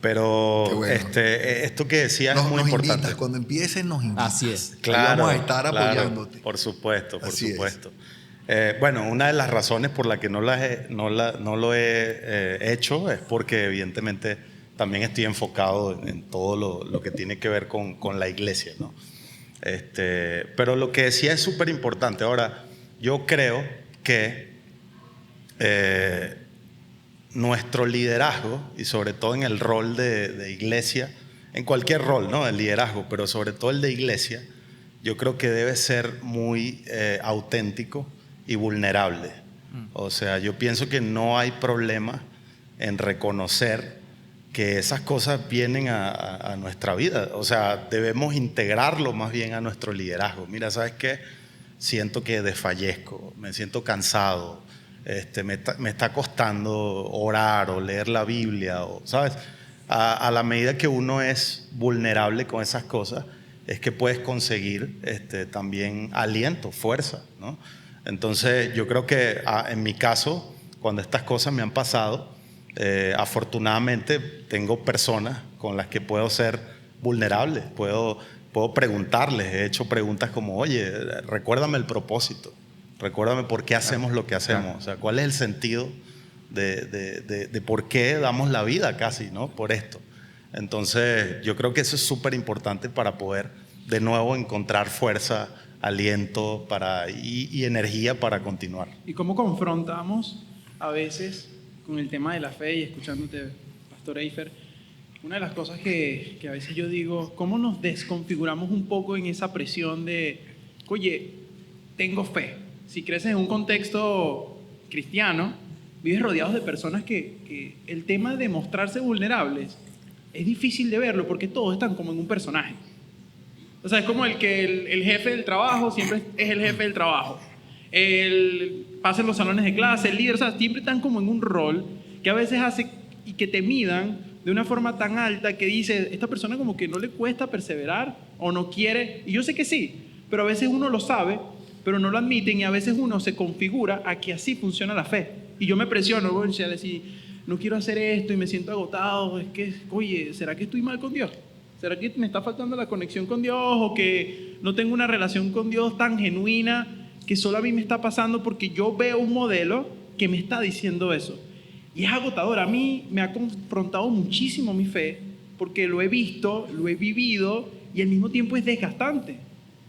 Pero bueno. Esto que decías es muy importante. Invitas, cuando empieces nos invitas. Así es. Claro, vamos a estar apoyándote. Por supuesto, por Así supuesto. Bueno, una de las razones por la que no lo he hecho es porque evidentemente también estoy enfocado en todo lo que tiene que ver con la iglesia, ¿no? Pero lo que decía es súper importante. Ahora, yo creo que nuestro liderazgo, y sobre todo en el rol de iglesia, en cualquier rol, ¿no?, del liderazgo, pero sobre todo el de iglesia, yo creo que debe ser muy auténtico y vulnerable. O sea, yo pienso que no hay problema en reconocer que esas cosas vienen a nuestra vida. O sea, debemos integrarlo más bien a nuestro liderazgo. Mira, ¿sabes qué? Siento que desfallezco, me siento cansado, me está costando orar o leer la Biblia, ¿sabes? A la medida que uno es vulnerable con esas cosas, es que puedes conseguir también aliento, fuerza, ¿no? Entonces, yo creo que en mi caso, cuando estas cosas me han pasado, afortunadamente tengo personas con las que puedo ser vulnerable, puedo preguntarles. He hecho preguntas como, oye, recuérdame el propósito, recuérdame por qué hacemos lo que hacemos, o sea, cuál es el sentido de por qué damos la vida casi, ¿no?, por esto. Entonces, yo creo que eso es súper importante para poder de nuevo encontrar fuerza, aliento y energía para continuar. ¿Y cómo confrontamos a veces con el tema de la fe? Y escuchándote, Pastor Eifer, una de las cosas que a veces yo digo, ¿cómo nos desconfiguramos un poco en esa presión de, oye, tengo fe? Si creces en un contexto cristiano, vives rodeados de personas que el tema de mostrarse vulnerables es difícil de verlo porque todos están como en un personaje. O sea, es como el jefe del trabajo siempre es el jefe del trabajo. Pasa en los salones de clase, el líder, o sea, siempre están como en un rol que a veces hace y que te midan de una forma tan alta que dice, esta persona como que no le cuesta perseverar o no quiere. Y yo sé que sí, pero a veces uno lo sabe, pero no lo admiten y a veces uno se configura a que así funciona la fe. Y yo me presiono, voy a decir, no quiero hacer esto y me siento agotado. Es que, oye, ¿será que estoy mal con Dios? ¿Será que me está faltando la conexión con Dios o que no tengo una relación con Dios tan genuina que solo a mí me está pasando porque yo veo un modelo que me está diciendo eso? Y es agotador. A mí me ha confrontado muchísimo mi fe porque lo he visto, lo he vivido y al mismo tiempo es desgastante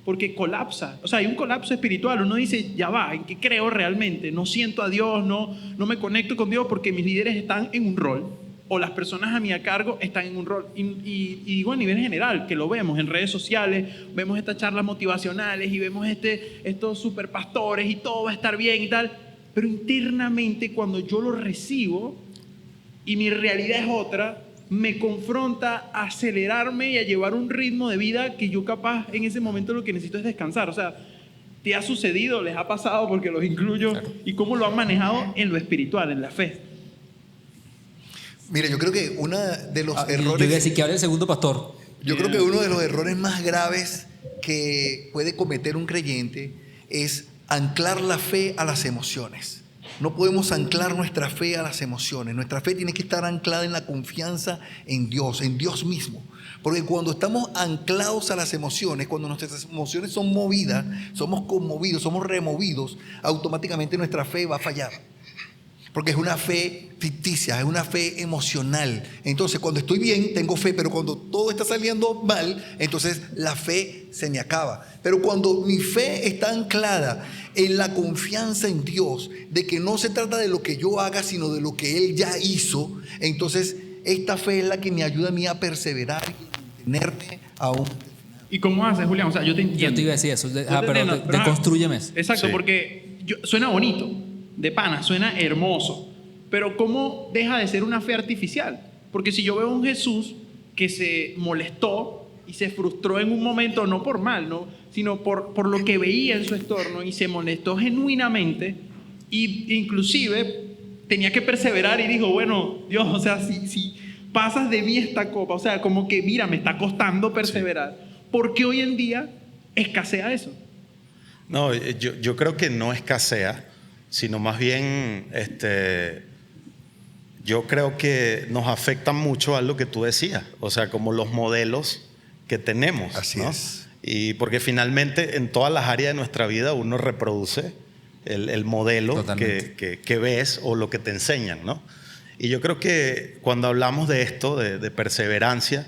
porque colapsa. O sea, hay un colapso espiritual. Uno dice, ya va, ¿en qué creo realmente? No siento a Dios, no me conecto con Dios porque mis líderes están en un rol o las personas a mi cargo están en un rol. Y digo a nivel general, que lo vemos en redes sociales, vemos estas charlas motivacionales y vemos estos superpastores y todo va a estar bien y tal. Pero internamente cuando yo lo recibo y mi realidad es otra, me confronta a acelerarme y a llevar un ritmo de vida que yo capaz en ese momento lo que necesito es descansar. O sea, ¿te ha sucedido? ¿Les ha pasado? Porque los incluyo. Claro. ¿Y cómo lo han manejado en lo espiritual, en la fe? Mira, yo creo que uno de los errores... Yo iba a decir que hable el segundo pastor. Yo creo que uno de los errores más graves que puede cometer un creyente es anclar la fe a las emociones. No podemos anclar nuestra fe a las emociones. Nuestra fe tiene que estar anclada en la confianza en Dios mismo. Porque cuando estamos anclados a las emociones, cuando nuestras emociones son movidas, somos conmovidos, somos removidos, automáticamente nuestra fe va a fallar. Porque es una fe ficticia, es una fe emocional. Entonces, cuando estoy bien, tengo fe, pero cuando todo está saliendo mal, entonces la fe se me acaba. Pero cuando mi fe está anclada en la confianza en Dios, de que no se trata de lo que yo haga, sino de lo que Él ya hizo, entonces esta fe es la que me ayuda a mí a perseverar y mantenerme aún. ¿Y cómo haces, Julián? O sea, yo te entiendo. Yo te iba a decir eso, pero deconstrúyeme eso. Exacto, sí. Porque suena bonito. De pana, suena hermoso, pero ¿cómo deja de ser una fe artificial? Porque si yo veo a un Jesús que se molestó y se frustró en un momento, no por mal, ¿no? Sino por lo que veía en su entorno y se molestó genuinamente y inclusive tenía que perseverar y dijo, bueno, Dios, o sea, si pasas de mí esta copa, o sea, como que mira, me está costando perseverar, ¿por qué hoy en día escasea eso? No, yo creo que no escasea, sino más bien yo creo que nos afecta mucho a lo que tú decías, o sea, como los modelos que tenemos. Así ¿no? es. Y porque finalmente en todas las áreas de nuestra vida uno reproduce el modelo que ves o lo que te enseñan, ¿no? Y yo creo que cuando hablamos de esto, de perseverancia,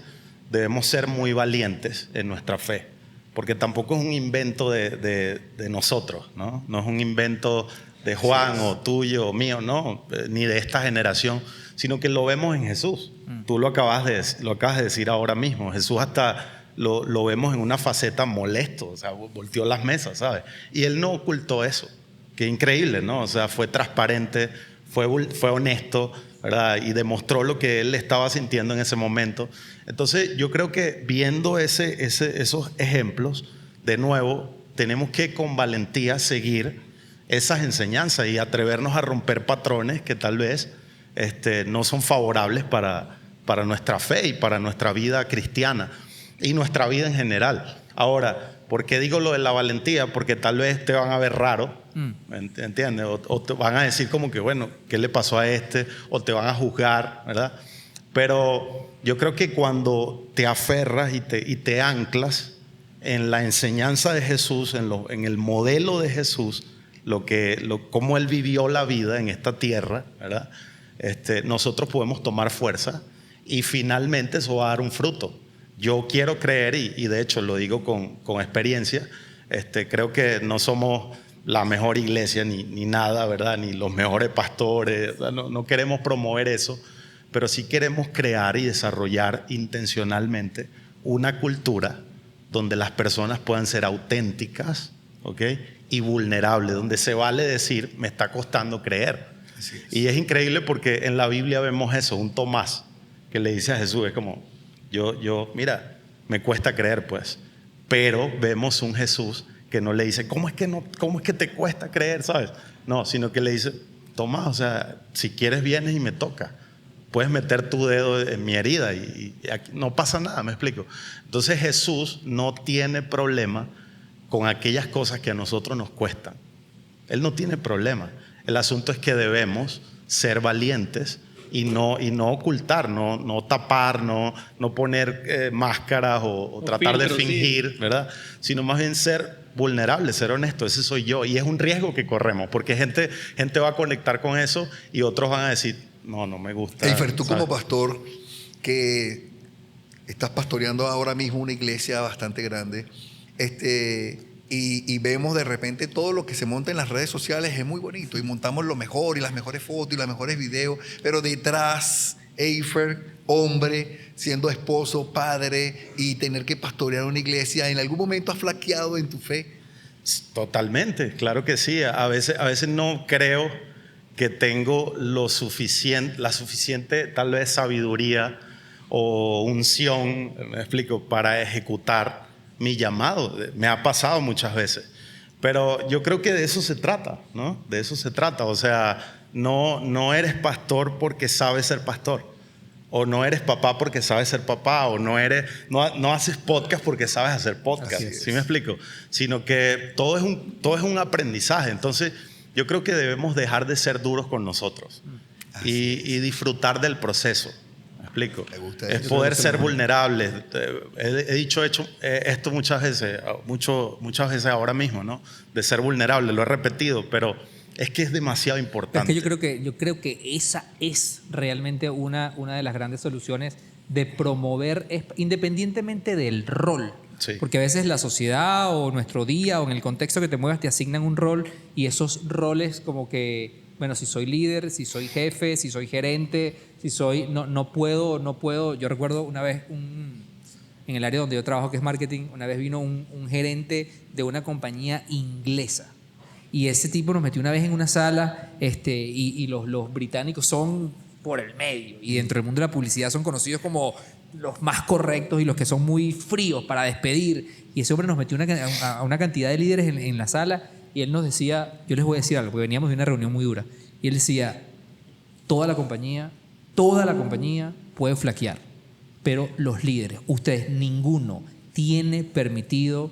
debemos ser muy valientes en nuestra fe, porque tampoco es un invento de nosotros, ¿no? No es un invento de Juan o tuyo o mío, no, ni de esta generación, sino que lo vemos en Jesús. Tú lo acabas de decir ahora mismo. Jesús hasta lo vemos en una faceta molesto, o sea, volteó las mesas, ¿sabes? Y Él no ocultó eso. Qué increíble, ¿no? O sea, fue transparente, fue honesto, ¿verdad? Y demostró lo que Él estaba sintiendo en ese momento. Entonces, yo creo que viendo esos ejemplos, de nuevo, tenemos que con valentía seguir esas enseñanzas y atrevernos a romper patrones que tal vez no son favorables para nuestra fe y para nuestra vida cristiana y nuestra vida en general. Ahora, ¿por qué digo lo de la valentía? Porque tal vez te van a ver raro, ¿entiendes? O te van a decir como que, bueno, ¿qué le pasó a este? O te van a juzgar, ¿verdad? Pero yo creo que cuando te aferras y te anclas en la enseñanza de Jesús, en el modelo de Jesús, cómo Él vivió la vida en esta tierra, ¿verdad? Nosotros podemos tomar fuerza y finalmente eso va a dar un fruto. Yo quiero creer, y de hecho lo digo con experiencia, creo que no somos la mejor iglesia ni nada, ¿verdad? Ni los mejores pastores, no queremos promover eso, pero sí queremos crear y desarrollar intencionalmente una cultura donde las personas puedan ser auténticas, ¿ok? Y vulnerables, donde se vale decir, me está costando creer. Y es increíble porque en la Biblia vemos eso, un Tomás que le dice a Jesús, es como, mira, me cuesta creer pues, pero vemos un Jesús que no le dice, ¿cómo es que te cuesta creer, sabes? No, sino que le dice, Tomás, o sea, si quieres vienes y me toca. Puedes meter tu dedo en mi herida y aquí no pasa nada, me explico. Entonces Jesús no tiene problema con aquellas cosas que a nosotros nos cuestan. Él no tiene problema. El asunto es que debemos ser valientes y no ocultar, no tapar, no poner máscaras o tratar de fingir, ¿verdad? Sino más bien ser vulnerable, ser honesto. Ese soy yo. Y es un riesgo que corremos porque gente va a conectar con eso y otros van a decir, no me gusta. Eifer, tú ¿sabes? como pastor que estás pastoreando ahora mismo una iglesia bastante grande, y vemos de repente todo lo que se monta en las redes sociales es muy bonito y montamos lo mejor y las mejores fotos y los mejores videos, pero detrás, Eifer, hombre, siendo esposo, padre y tener que pastorear una iglesia, ¿en algún momento has flaqueado en tu fe? Totalmente, claro que sí. A veces no creo que tengo la suficiente tal vez sabiduría o unción, me explico, para ejecutar mi llamado. Me ha pasado muchas veces, pero yo creo que de eso se trata, ¿no? De eso se trata. O sea, no eres pastor porque sabes ser pastor, o no eres papá porque sabes ser papá, o no haces podcast porque sabes hacer podcast. ¿Sí me explico? Sino que todo es un aprendizaje. Entonces yo creo que debemos dejar de ser duros con nosotros y disfrutar del proceso. ¿Me explico? Es poder ser vulnerables. He dicho esto muchas veces ahora mismo, ¿no? De ser vulnerable, lo he repetido, pero es que es demasiado importante. Es que yo creo que esa es realmente una de las grandes soluciones de promover, independientemente del rol. Sí. Porque a veces la sociedad o nuestro día o en el contexto que te muevas te asignan un rol y esos roles como que, bueno, si soy líder, si soy jefe, si soy gerente, si soy... No puedo. Yo recuerdo una vez en el área donde yo trabajo, que es marketing, una vez vino un gerente de una compañía inglesa. Y ese tipo nos metió una vez en una sala y los británicos son por el medio. Y dentro del mundo de la publicidad son conocidos como los más correctos y los que son muy fríos para despedir. Y ese hombre nos metió a una cantidad de líderes en la sala y él nos decía, yo les voy a decir algo, porque veníamos de una reunión muy dura. Y él decía, toda la compañía puede flaquear, pero los líderes, ustedes, ninguno tiene permitido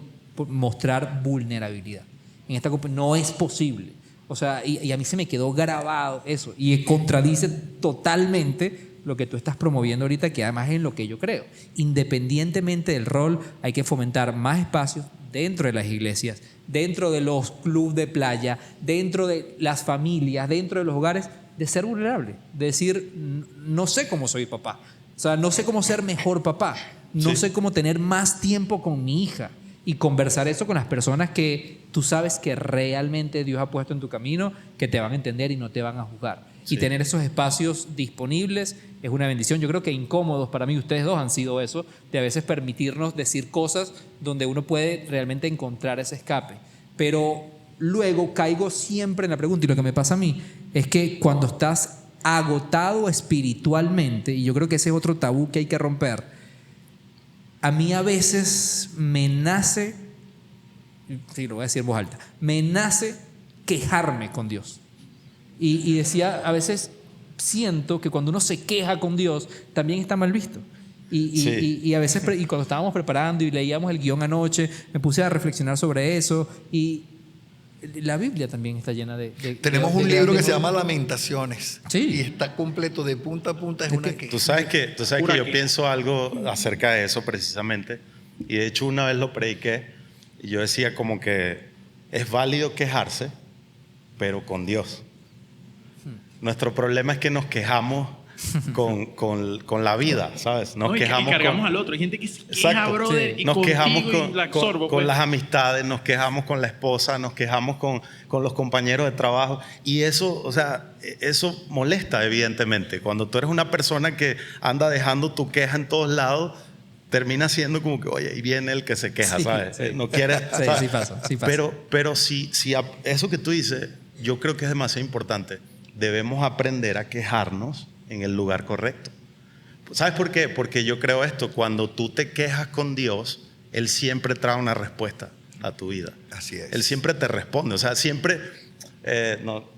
mostrar vulnerabilidad. En esta compañía no es posible. O sea, y a mí se me quedó grabado eso. Y contradice totalmente lo que tú estás promoviendo ahorita, que además es en lo que yo creo. Independientemente del rol, hay que fomentar más espacios dentro de las iglesias, dentro de los clubes de playa, dentro de las familias, dentro de los hogares, de ser vulnerable. De decir, no sé cómo soy papá. O sea, no sé cómo ser mejor papá. No sé cómo tener más tiempo con mi hija. Y conversar eso con las personas que tú sabes que realmente Dios ha puesto en tu camino, que te van a entender y no te van a juzgar. Sí. Y tener esos espacios disponibles es una bendición. Yo creo que incómodos para mí, ustedes dos han sido eso, de a veces permitirnos decir cosas donde uno puede realmente encontrar ese escape. Pero luego caigo siempre en la pregunta, y lo que me pasa a mí es que cuando estás agotado espiritualmente, y yo creo que ese es otro tabú que hay que romper, a mí a veces me nace, sí, lo voy a decir en voz alta, me nace quejarme con Dios. Y decía, a veces siento que cuando uno se queja con Dios, también está mal visto. Y a veces, y cuando estábamos preparando y leíamos el guión anoche, me puse a reflexionar sobre eso. Y la Biblia también está llena de tenemos un libro que se llama Lamentaciones. Sí. Y está completo de punta a punta. Tú sabes que yo pienso algo acerca de eso precisamente. Y de hecho una vez lo prediqué y yo decía como que es válido quejarse, pero con Dios. Nuestro problema es que nos quejamos con la vida, ¿sabes? Nos No, y quejamos cargamos con, al otro. Hay gente que se queja, Exacto. brother, y nos quejamos contigo y la absorbo, con pues. las amistades, nos quejamos con la esposa, nos quejamos con los compañeros de trabajo. Y eso, o sea, eso molesta, evidentemente. Cuando tú eres una persona que anda dejando tu queja en todos lados, termina siendo como que, oye, ahí viene el que se queja, Sí, ¿sabes? sí. No quiere. Sí, ¿sabes? sí pasa. Pero si eso que tú dices, yo creo que es demasiado importante. Debemos aprender a quejarnos en el lugar correcto. ¿Sabes por qué? Porque yo creo esto, cuando tú te quejas con Dios, Él siempre trae una respuesta a tu vida. Así es. Él siempre te responde, o sea, siempre,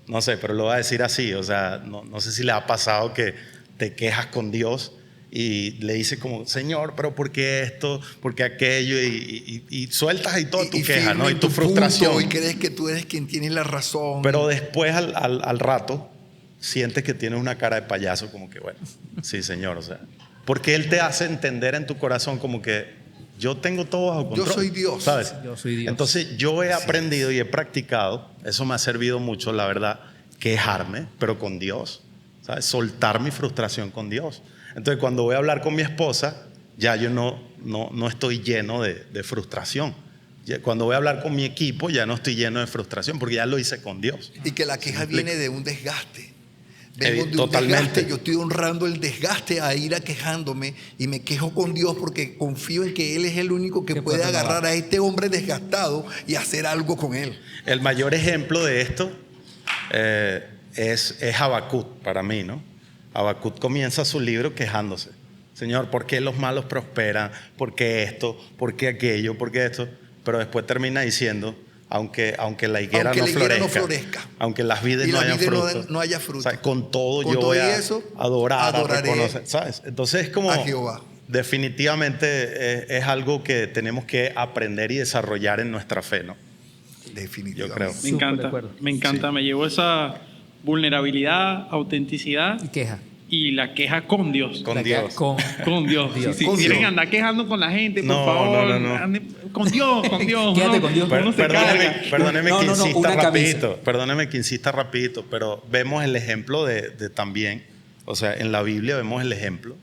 no sé, pero lo voy a decir así, o sea, no sé si le ha pasado que te quejas con Dios y le dices como, Señor, pero ¿por qué esto? ¿Por qué aquello? Y sueltas ahí toda tu queja, firme ¿no? Y en tu frustración. punto, y crees que tú eres quien tiene la razón. Pero después al rato sientes que tienes una cara de payaso, como que bueno, sí, Señor, o sea, porque Él te hace entender en tu corazón como que yo tengo todo bajo control. Yo soy Dios. ¿Sabes? Yo soy Dios. Entonces yo he aprendido y he practicado, eso me ha servido mucho, la verdad, quejarme, pero con Dios, ¿sabes? Soltar mi frustración con Dios. Entonces cuando voy a hablar con mi esposa, ya yo no estoy lleno de frustración. Cuando voy a hablar con mi equipo, ya no estoy lleno de frustración, porque ya lo hice con Dios. Y que la queja viene de un desgaste. Vengo de un Totalmente. desgaste, yo estoy honrando el desgaste a ir a quejándome y me quejo con Dios porque confío en que Él es el único que puede agarrar a este hombre desgastado y hacer algo con él. El mayor ejemplo de esto es Habacuc para mí, ¿no? Habacuc comienza su libro quejándose. Señor, ¿por qué los malos prosperan? ¿Por qué esto? ¿Por qué aquello? ¿Por qué esto? Pero después termina diciendo, aunque la higuera, no florezca, aunque las vides no hayan fruto, no haya fruto. O sea, con todo Con yo todo voy y a eso, adorar, a adoraré reconocer, ¿sabes? Entonces es como, a Jehová. definitivamente es algo que tenemos que aprender y desarrollar en nuestra fe, ¿no? Definitivamente. Yo creo. Me encanta, me encanta. Me llevo esa vulnerabilidad, autenticidad Y queja. y la queja con Dios. Con La queja Dios. Con Con Dios. Si Con quieren Dios. andar quejando con la gente, por No, favor, no. anden con Dios, con Dios. Quédate ¿no? con Dios. Uno se carga. Perdóneme No, que no, no, insista una camisa. rapidito, perdóneme que insista rapidito, pero vemos el ejemplo de también, o sea, en la Biblia vemos el ejemplo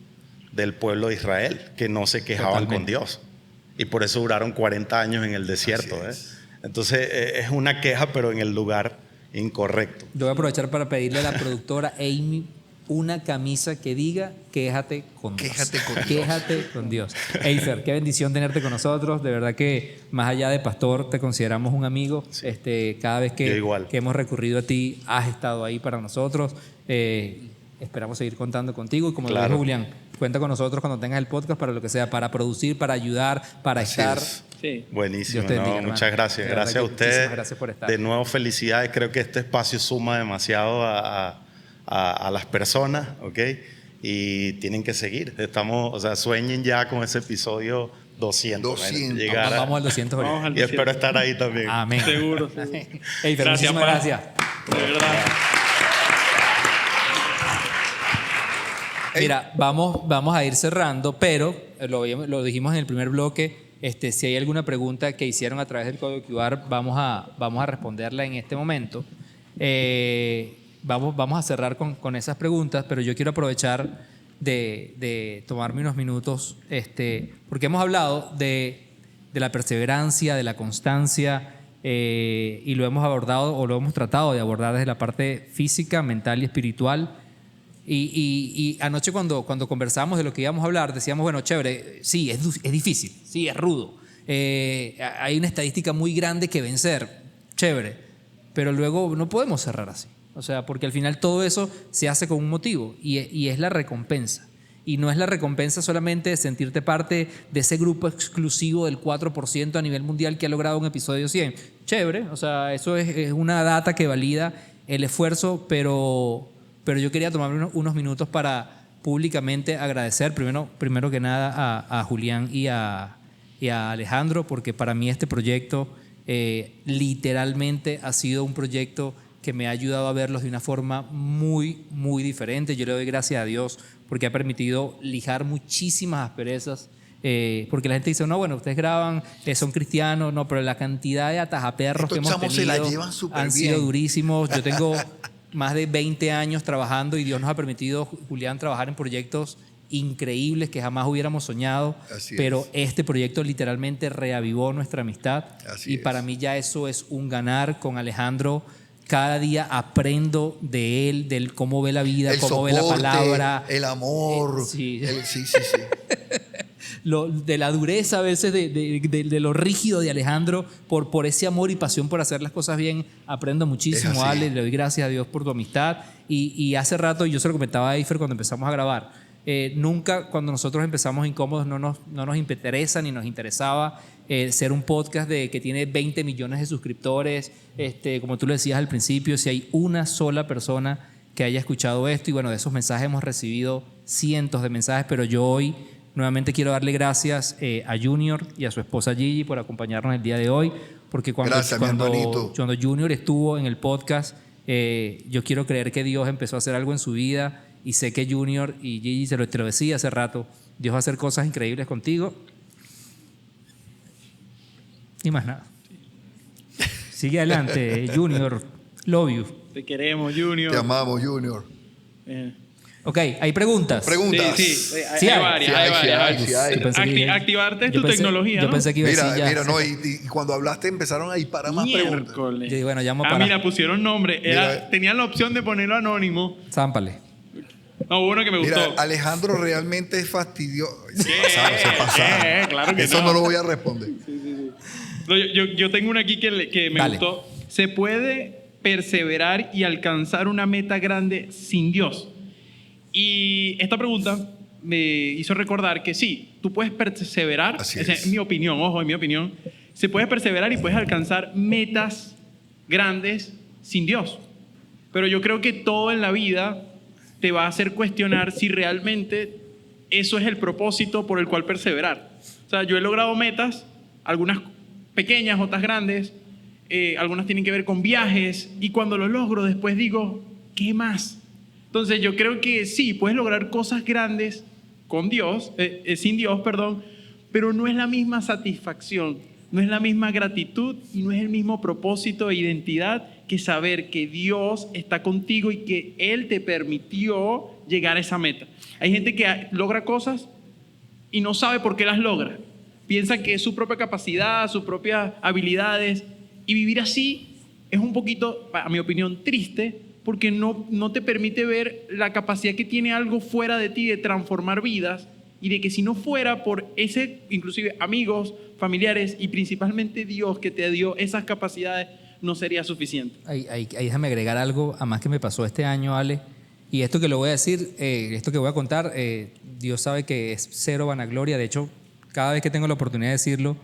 del pueblo de Israel, que no se quejaban Totalmente. con Dios. Y por eso duraron 40 años en el desierto. Entonces, es una queja, pero en el lugar incorrecto. Yo voy a aprovechar para pedirle a la productora Amy una camisa que diga quéjate con Dios. Quéjate con Dios. Quéjate con Dios. Eifer, qué bendición tenerte con nosotros. De verdad que más allá de pastor te consideramos un amigo. Cada vez Yo que igual. hemos recurrido a ti has estado ahí para nosotros. Esperamos seguir contando contigo y como lo Claro. dijo Julián, cuenta con nosotros cuando tengas el podcast para lo que sea, para producir, para ayudar, para Así estar. es. Sí. Buenísimo, Dios te bendiga, no, hermano. muchas gracias. De verdad Gracias a que muchísimas ustedes. gracias por estar. De nuevo, felicidades. Creo que este espacio suma demasiado a las personas, ¿ok? Y tienen que seguir. O sea, sueñen ya con ese episodio 200. 200. Llegar Vamos al 200 ahorita. Vamos al y espero estar ahí también. Amén. Seguro. Eifer, Gracias, muchísimas pa. gracias. De verdad. Mira, vamos a ir cerrando, pero lo dijimos en el primer bloque. Si hay alguna pregunta que hicieron a través del código QR, vamos a responderla en este momento. Vamos a cerrar con esas preguntas, pero yo quiero aprovechar de tomarme unos minutos, porque hemos hablado de la perseverancia, de la constancia, y lo hemos abordado o lo hemos tratado de abordar desde la parte física, mental y espiritual. Y anoche cuando conversábamos de lo que íbamos a hablar, decíamos, bueno, chévere, sí, es difícil, sí, es rudo. Hay una estadística muy grande que vencer, chévere, pero luego no podemos cerrar así. O sea, porque al final todo eso se hace con un motivo y es la recompensa. Y no es la recompensa solamente de sentirte parte de ese grupo exclusivo del 4% a nivel mundial que ha logrado un episodio 100. Chévere, o sea, eso es una data que valida el esfuerzo, pero yo quería tomarme unos minutos para públicamente agradecer primero que nada a Julián y a Alejandro, porque para mí este proyecto literalmente ha sido un proyecto que me ha ayudado a verlos de una forma muy, muy diferente. Yo le doy gracias a Dios porque ha permitido lijar muchísimas asperezas. Porque la gente dice, no, bueno, ustedes graban, son cristianos, no, pero la cantidad de atajaperros que hemos chamos se la tenido llevan súper han sido bien. durísimos. Yo tengo más de 20 años trabajando y Dios nos ha permitido, Julián, trabajar en proyectos increíbles que jamás hubiéramos soñado, pero este proyecto literalmente reavivó nuestra amistad y para mí ya eso es un ganar. Con Alejandro cada día aprendo de él, del cómo ve la vida, cómo ve la palabra, el amor, sí. De la dureza a veces, de lo rígido de Alejandro, por ese amor y pasión por hacer las cosas bien, aprendo muchísimo. Ale, le doy gracias a Dios por tu amistad y hace rato, yo se lo comentaba a Eifer cuando empezamos a grabar, nunca cuando nosotros empezamos Incómodos no nos interesa ni nos interesaba ser un podcast que tiene 20 millones de suscriptores, como tú lo decías al principio, si hay una sola persona que haya escuchado esto, y bueno, de esos mensajes hemos recibido cientos de mensajes, pero yo hoy nuevamente quiero darle gracias a Junior y a su esposa Gigi por acompañarnos el día de hoy, porque cuando Junior estuvo en el podcast, yo quiero creer que Dios empezó a hacer algo en su vida, y sé que Junior y Gigi, te lo decía hace rato, Dios va a hacer cosas increíbles contigo. Y más nada. Sigue adelante, Junior. Love you. Te queremos, Junior. Te amamos, Junior. Ok, ¿hay preguntas? Sí, hay varias. Activarte tu tecnología, ¿no? Yo pensé que iba a decir ya. Mira, no, y cuando hablaste empezaron a disparar más preguntas. Y bueno, llamo para... mira, pusieron nombre. Tenían la opción de ponerlo anónimo. Zámpale. No, uno que me gustó. Mira, Alejandro realmente es fastidioso. Se pasaron. Claro que Eso no lo voy a responder. Sí. No, yo tengo una aquí que me gustó. ¿Se puede perseverar y alcanzar una meta grande sin Dios? Y esta pregunta me hizo recordar que sí, tú puedes perseverar. Esa es mi opinión, ojo, en mi opinión. Se puede perseverar y puedes alcanzar metas grandes sin Dios. Pero yo creo que todo en la vida te va a hacer cuestionar si realmente eso es el propósito por el cual perseverar. O sea, yo he logrado metas, algunas pequeñas, otras grandes, algunas tienen que ver con viajes, y cuando lo logro después digo, ¿qué más? Entonces yo creo que sí, puedes lograr cosas grandes con Dios, sin Dios, perdón, pero no es la misma satisfacción, no es la misma gratitud y no es el mismo propósito e identidad que saber que Dios está contigo y que Él te permitió llegar a esa meta. Hay gente que logra cosas y no sabe por qué las logra. Piensa que es su propia capacidad, sus propias habilidades, y vivir así es un poquito, a mi opinión, triste, porque no te permite ver la capacidad que tiene algo fuera de ti de transformar vidas, y de que si no fuera por ese, inclusive amigos, familiares y principalmente Dios que te dio esas capacidades, no sería suficiente. Ahí déjame agregar algo a más que me pasó este año, Ale. Y esto que lo voy a decir, esto que voy a contar, Dios sabe que es cero vanagloria. De hecho, cada vez que tengo la oportunidad de decirlo,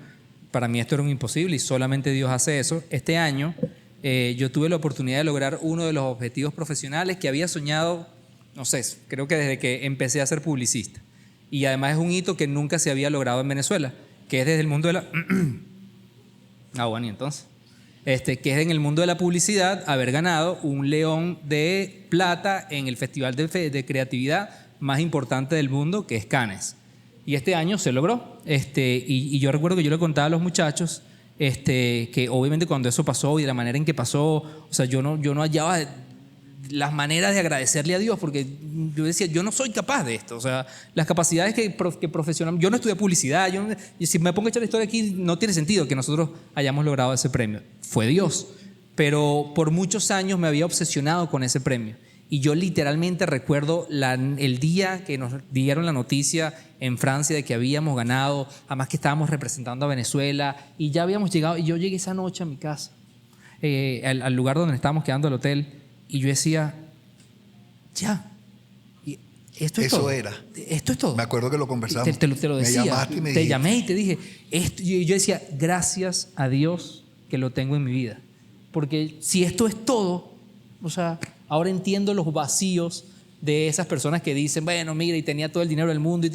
para mí esto era un imposible y solamente Dios hace eso. Este año yo tuve la oportunidad de lograr uno de los objetivos profesionales que había soñado, no sé, creo que desde que empecé a ser publicista. Y además es un hito que nunca se había logrado en Venezuela, que es desde el mundo de la... bueno, y entonces... que es en el mundo de la publicidad, haber ganado un León de Plata en el festival de creatividad más importante del mundo, que es Cannes. Y este año se logró. Y yo recuerdo que yo le contaba a los muchachos que obviamente cuando eso pasó y de la manera en que pasó, o sea, yo no hallaba las maneras de agradecerle a Dios, porque yo decía, yo no soy capaz de esto. O sea, las capacidades que profesional, yo no estudié publicidad, y si me pongo a echar la historia aquí, no tiene sentido que nosotros hayamos logrado ese premio. Fue Dios. Pero por muchos años me había obsesionado con ese premio. Y yo literalmente recuerdo el día que nos dieron la noticia en Francia de que habíamos ganado, además que estábamos representando a Venezuela, y ya habíamos llegado, y yo llegué esa noche a mi casa, al lugar donde estábamos quedando, al hotel, y yo decía, ya, esto es todo. Esto es todo. Me acuerdo que lo conversamos. Te lo decía. Me llamaste y me dijiste. Te llamé y te dije, y yo decía, gracias a Dios que lo tengo en mi vida. Porque si esto es todo, o sea, ahora entiendo los vacíos de esas personas que dicen, bueno, mira, y tenía todo el dinero del mundo,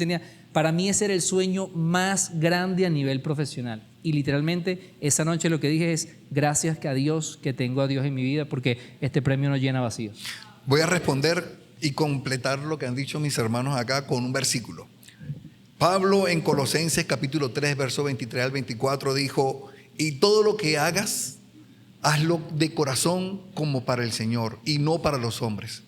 para mí ese era el sueño más grande a nivel profesional. Y literalmente esa noche lo que dije es, gracias a Dios que tengo a Dios en mi vida, porque este premio no llena vacíos. Voy a responder y completar lo que han dicho mis hermanos acá con un versículo. Pablo en Colosenses capítulo 3, verso 23 al 24 dijo, y todo lo que hagas, hazlo de corazón como para el Señor y no para los hombres,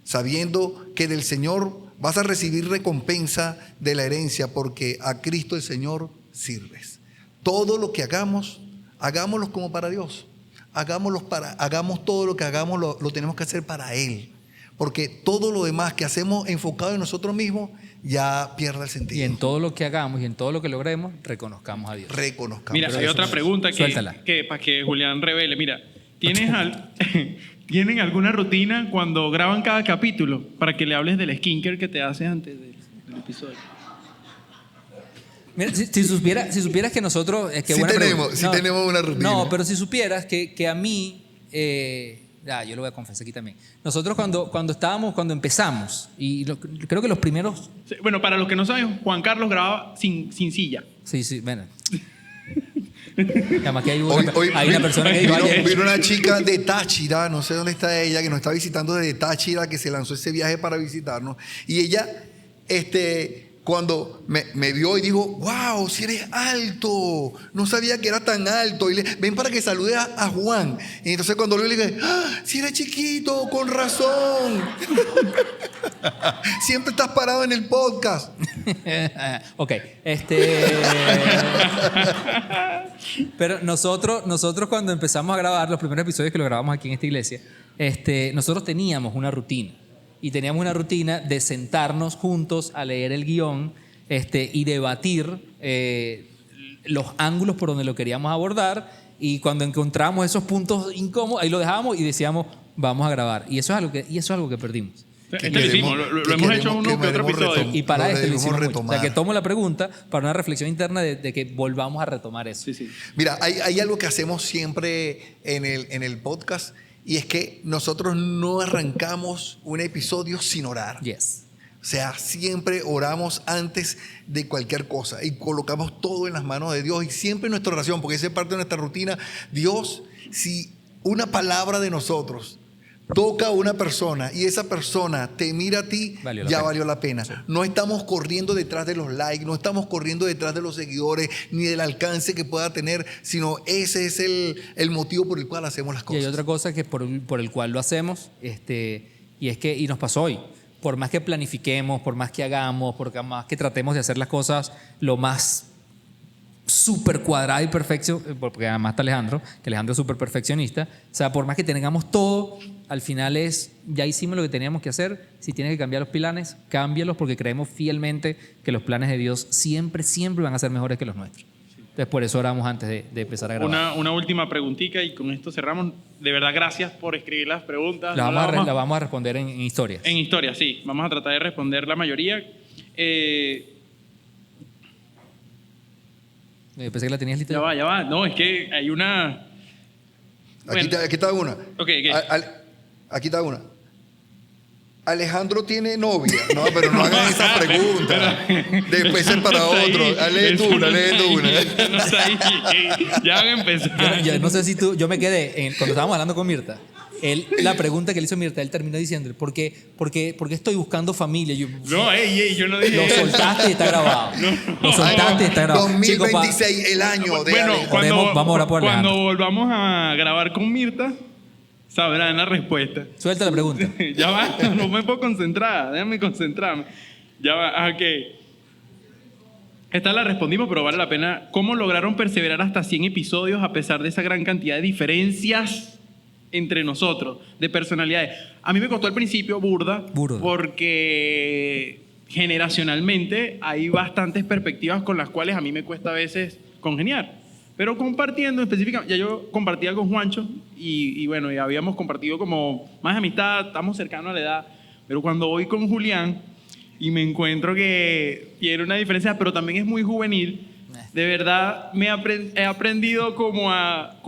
sabiendo que del Señor vas a recibir recompensa de la herencia, porque a Cristo el Señor sirves. Todo lo que hagamos, hagámoslo como para Dios. Hagamos todo lo que hagamos, lo tenemos que hacer para Él. Porque todo lo demás que hacemos enfocado en nosotros mismos ya pierde el sentido. Y en todo lo que hagamos y en todo lo que logremos, reconozcamos a Dios. Mira, hay otra pregunta que para que Julián revele. Mira, ¿tienen alguna rutina cuando graban cada capítulo para que le hables del skincare que te haces antes del episodio? Mira, si supieras que nosotros... tenemos una rutina. No, pero si supieras que a mí... yo lo voy a confesar aquí también. Nosotros cuando empezamos, y creo que los primeros... Sí, bueno, para los que no saben, Juan Carlos grababa sin silla. Sí, bueno. Además que hay una persona que vino una chica de Táchira, no sé dónde está ella, que nos está visitando desde Táchira, que se lanzó ese viaje para visitarnos. Y ella, cuando me vio y dijo, wow, si eres alto, no sabía que era tan alto, y ven para que salude a Juan. Y entonces cuando le dije, si eres chiquito, con razón. Siempre estás parado en el podcast. Ok, pero nosotros cuando empezamos a grabar los primeros episodios que lo grabamos aquí en esta iglesia, nosotros teníamos una rutina. Y teníamos una rutina de sentarnos juntos a leer el guión y debatir los ángulos por donde lo queríamos abordar. Y cuando encontramos esos puntos incómodos, ahí lo dejábamos y decíamos, vamos a grabar. Y eso es algo que perdimos. Lo hemos hecho uno que otro episodio. Y para lo hicimos mucho. O sea, que tomo la pregunta para una reflexión interna de que volvamos a retomar eso. Sí. Mira, hay algo que hacemos siempre en el podcast. Y es que nosotros no arrancamos un episodio sin orar. Yes. O sea, siempre oramos antes de cualquier cosa y colocamos todo en las manos de Dios, y siempre en nuestra oración, porque esa es parte de nuestra rutina. Dios, si una palabra de nosotros toca a una persona y esa persona te mira a ti, valió la pena. Sí. No estamos corriendo detrás de los likes, no estamos corriendo detrás de los seguidores, ni del alcance que pueda tener, sino ese es el motivo por el cual hacemos las cosas. Y hay otra cosa que por el cual lo hacemos, y nos pasó hoy. Por más que planifiquemos, por más que hagamos, por más que tratemos de hacer las cosas lo más súper cuadrada y perfecto, porque además está Alejandro, que Alejandro es súper perfeccionista. O sea, por más que tengamos todo, al final ya hicimos lo que teníamos que hacer. Si tienes que cambiar los planes, cámbialos, porque creemos fielmente que los planes de Dios siempre van a ser mejores que los nuestros. Entonces, por eso oramos antes de empezar a grabar. Una última preguntita y con esto cerramos. De verdad, gracias por escribir las preguntas. La vamos a responder en historias. En historias, sí. Vamos a tratar de responder la mayoría. Pensé que la tenías lista. Ya va. No, es que hay una... Aquí está una. Okay. Aquí está una. Alejandro tiene novia. No, pero no hagan esa pregunta. Después es para otro. Lee tú una. Ya van a empezar. Yo no sé si yo me quedé, cuando estábamos hablando con Mirta, la pregunta que le hizo Mirta, él terminó diciendo, ¿por qué estoy buscando familia? Yo no dije lo eso. Soltaste y está grabado. Lo soltaste y está grabado. 2026, el año de Bueno, vamos a orar por Alejandro. Cuando volvamos a grabar con Mirta, sabrán la respuesta. Suelta la pregunta. Ya va, no me puedo concentrar. Déjame concentrarme. Ya va, ok. Esta la respondimos, pero vale la pena. ¿Cómo lograron perseverar hasta 100 episodios a pesar de esa gran cantidad de diferencias entre nosotros, de personalidades? A mí me costó al principio burda. Porque generacionalmente hay bastantes perspectivas con las cuales a mí me cuesta a veces congeniar. Pero compartiendo específicamente, ya yo compartía con Juancho y bueno, ya habíamos compartido como más amistad, estamos cercanos a la edad. Pero cuando voy con Julián y me encuentro que tiene una diferencia, pero también es muy juvenil, de verdad he aprendido como a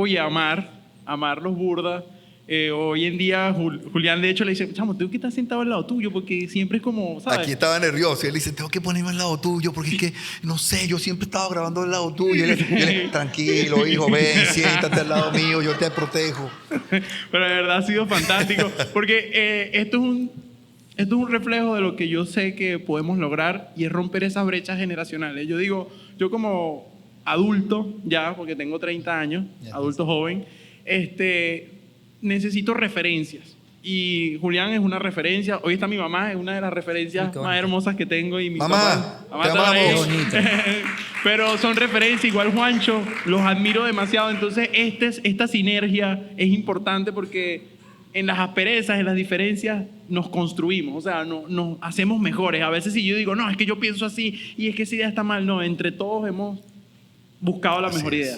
amarlos burda. Hoy en día Julián de hecho le dice, chamo, tengo que estar sentado al lado tuyo porque siempre es como, ¿sabes? Aquí estaba nervioso y él dice, tengo que ponerme al lado tuyo porque es que, no sé, yo siempre estaba grabando al lado tuyo. Y él, tranquilo, hijo, ven, siéntate al lado mío, yo te protejo. Pero de verdad ha sido fantástico porque esto es un reflejo de lo que yo sé que podemos lograr y es romper esas brechas generacionales. Yo digo, yo como adulto ya, porque tengo 30 años, adulto joven, necesito referencias. Y Julián es una referencia. Hoy está mi mamá, es una de las referencias más hermosas que tengo. Y mi mamá, papá, te amamos. Pero son referencias, igual Juancho, los admiro demasiado. Entonces, esta sinergia es importante porque en las asperezas, en las diferencias, nos construimos. O sea, nos hacemos mejores. A veces si yo digo, no, es que yo pienso así y es que esa idea está mal. No, entre todos hemos buscado la mejor idea.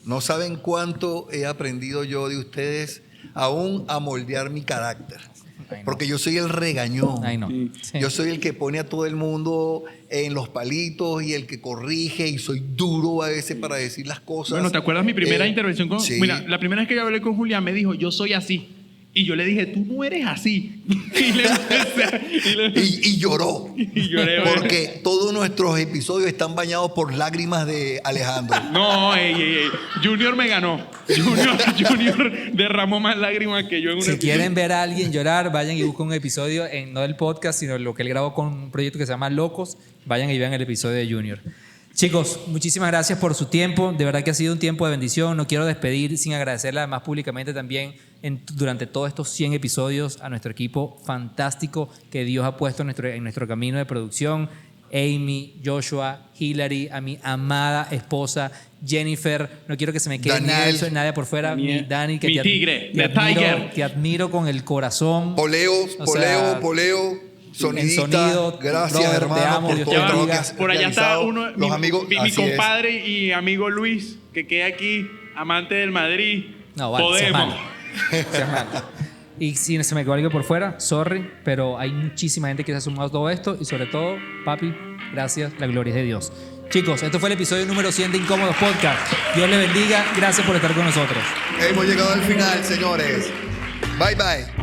No saben cuánto he aprendido yo de ustedes aún a moldear mi carácter. Porque yo soy el regañón. Sí. Yo soy el que pone a todo el mundo en los palitos y el que corrige y soy duro a veces para decir las cosas. Bueno, ¿te acuerdas mi primera intervención con... Sí. Mira, la primera vez que yo hablé con Julián me dijo, yo soy así. Y yo le dije, tú no eres así. Y lloró. Y lloré, porque todos nuestros episodios están bañados por lágrimas de Alejandro. No, Junior me ganó. Junior derramó más lágrimas que yo en un Si episodio. quieren ver a alguien llorar, vayan y busquen un episodio, no del podcast, sino lo que él grabó con un proyecto que se llama Locos. Vayan y vean el episodio de Junior. Chicos, muchísimas gracias por su tiempo. De verdad que ha sido un tiempo de bendición. No quiero despedir sin agradecerle además públicamente también durante todos estos 100 episodios a nuestro equipo fantástico que Dios ha puesto en nuestro camino de producción. Amy, Joshua, Hillary, a mi amada esposa Jennifer. No quiero que se me quede nadie por fuera. Daniel. Mi Dani, que Mi te tigre, te the tiger. Te admiro con el corazón. Poleo. Sonidista, sonido, gracias brother, te hermano amo, por Dios todo te el trabajo bendiga. que has Por allá está realizado. uno, los amigos, mi así es. compadre y amigo Luis, que queda aquí, amante del Madrid. No, vale, Podemos. seas malo. Y si se me quedó algo por fuera, sorry, pero hay muchísima gente que se ha sumado a todo esto y sobre todo, papi, gracias, la gloria es de Dios. Chicos, esto fue el episodio número 100 de Incómodos Podcast. Dios les bendiga, gracias por estar con nosotros. Hemos llegado al final, señores. Bye, bye.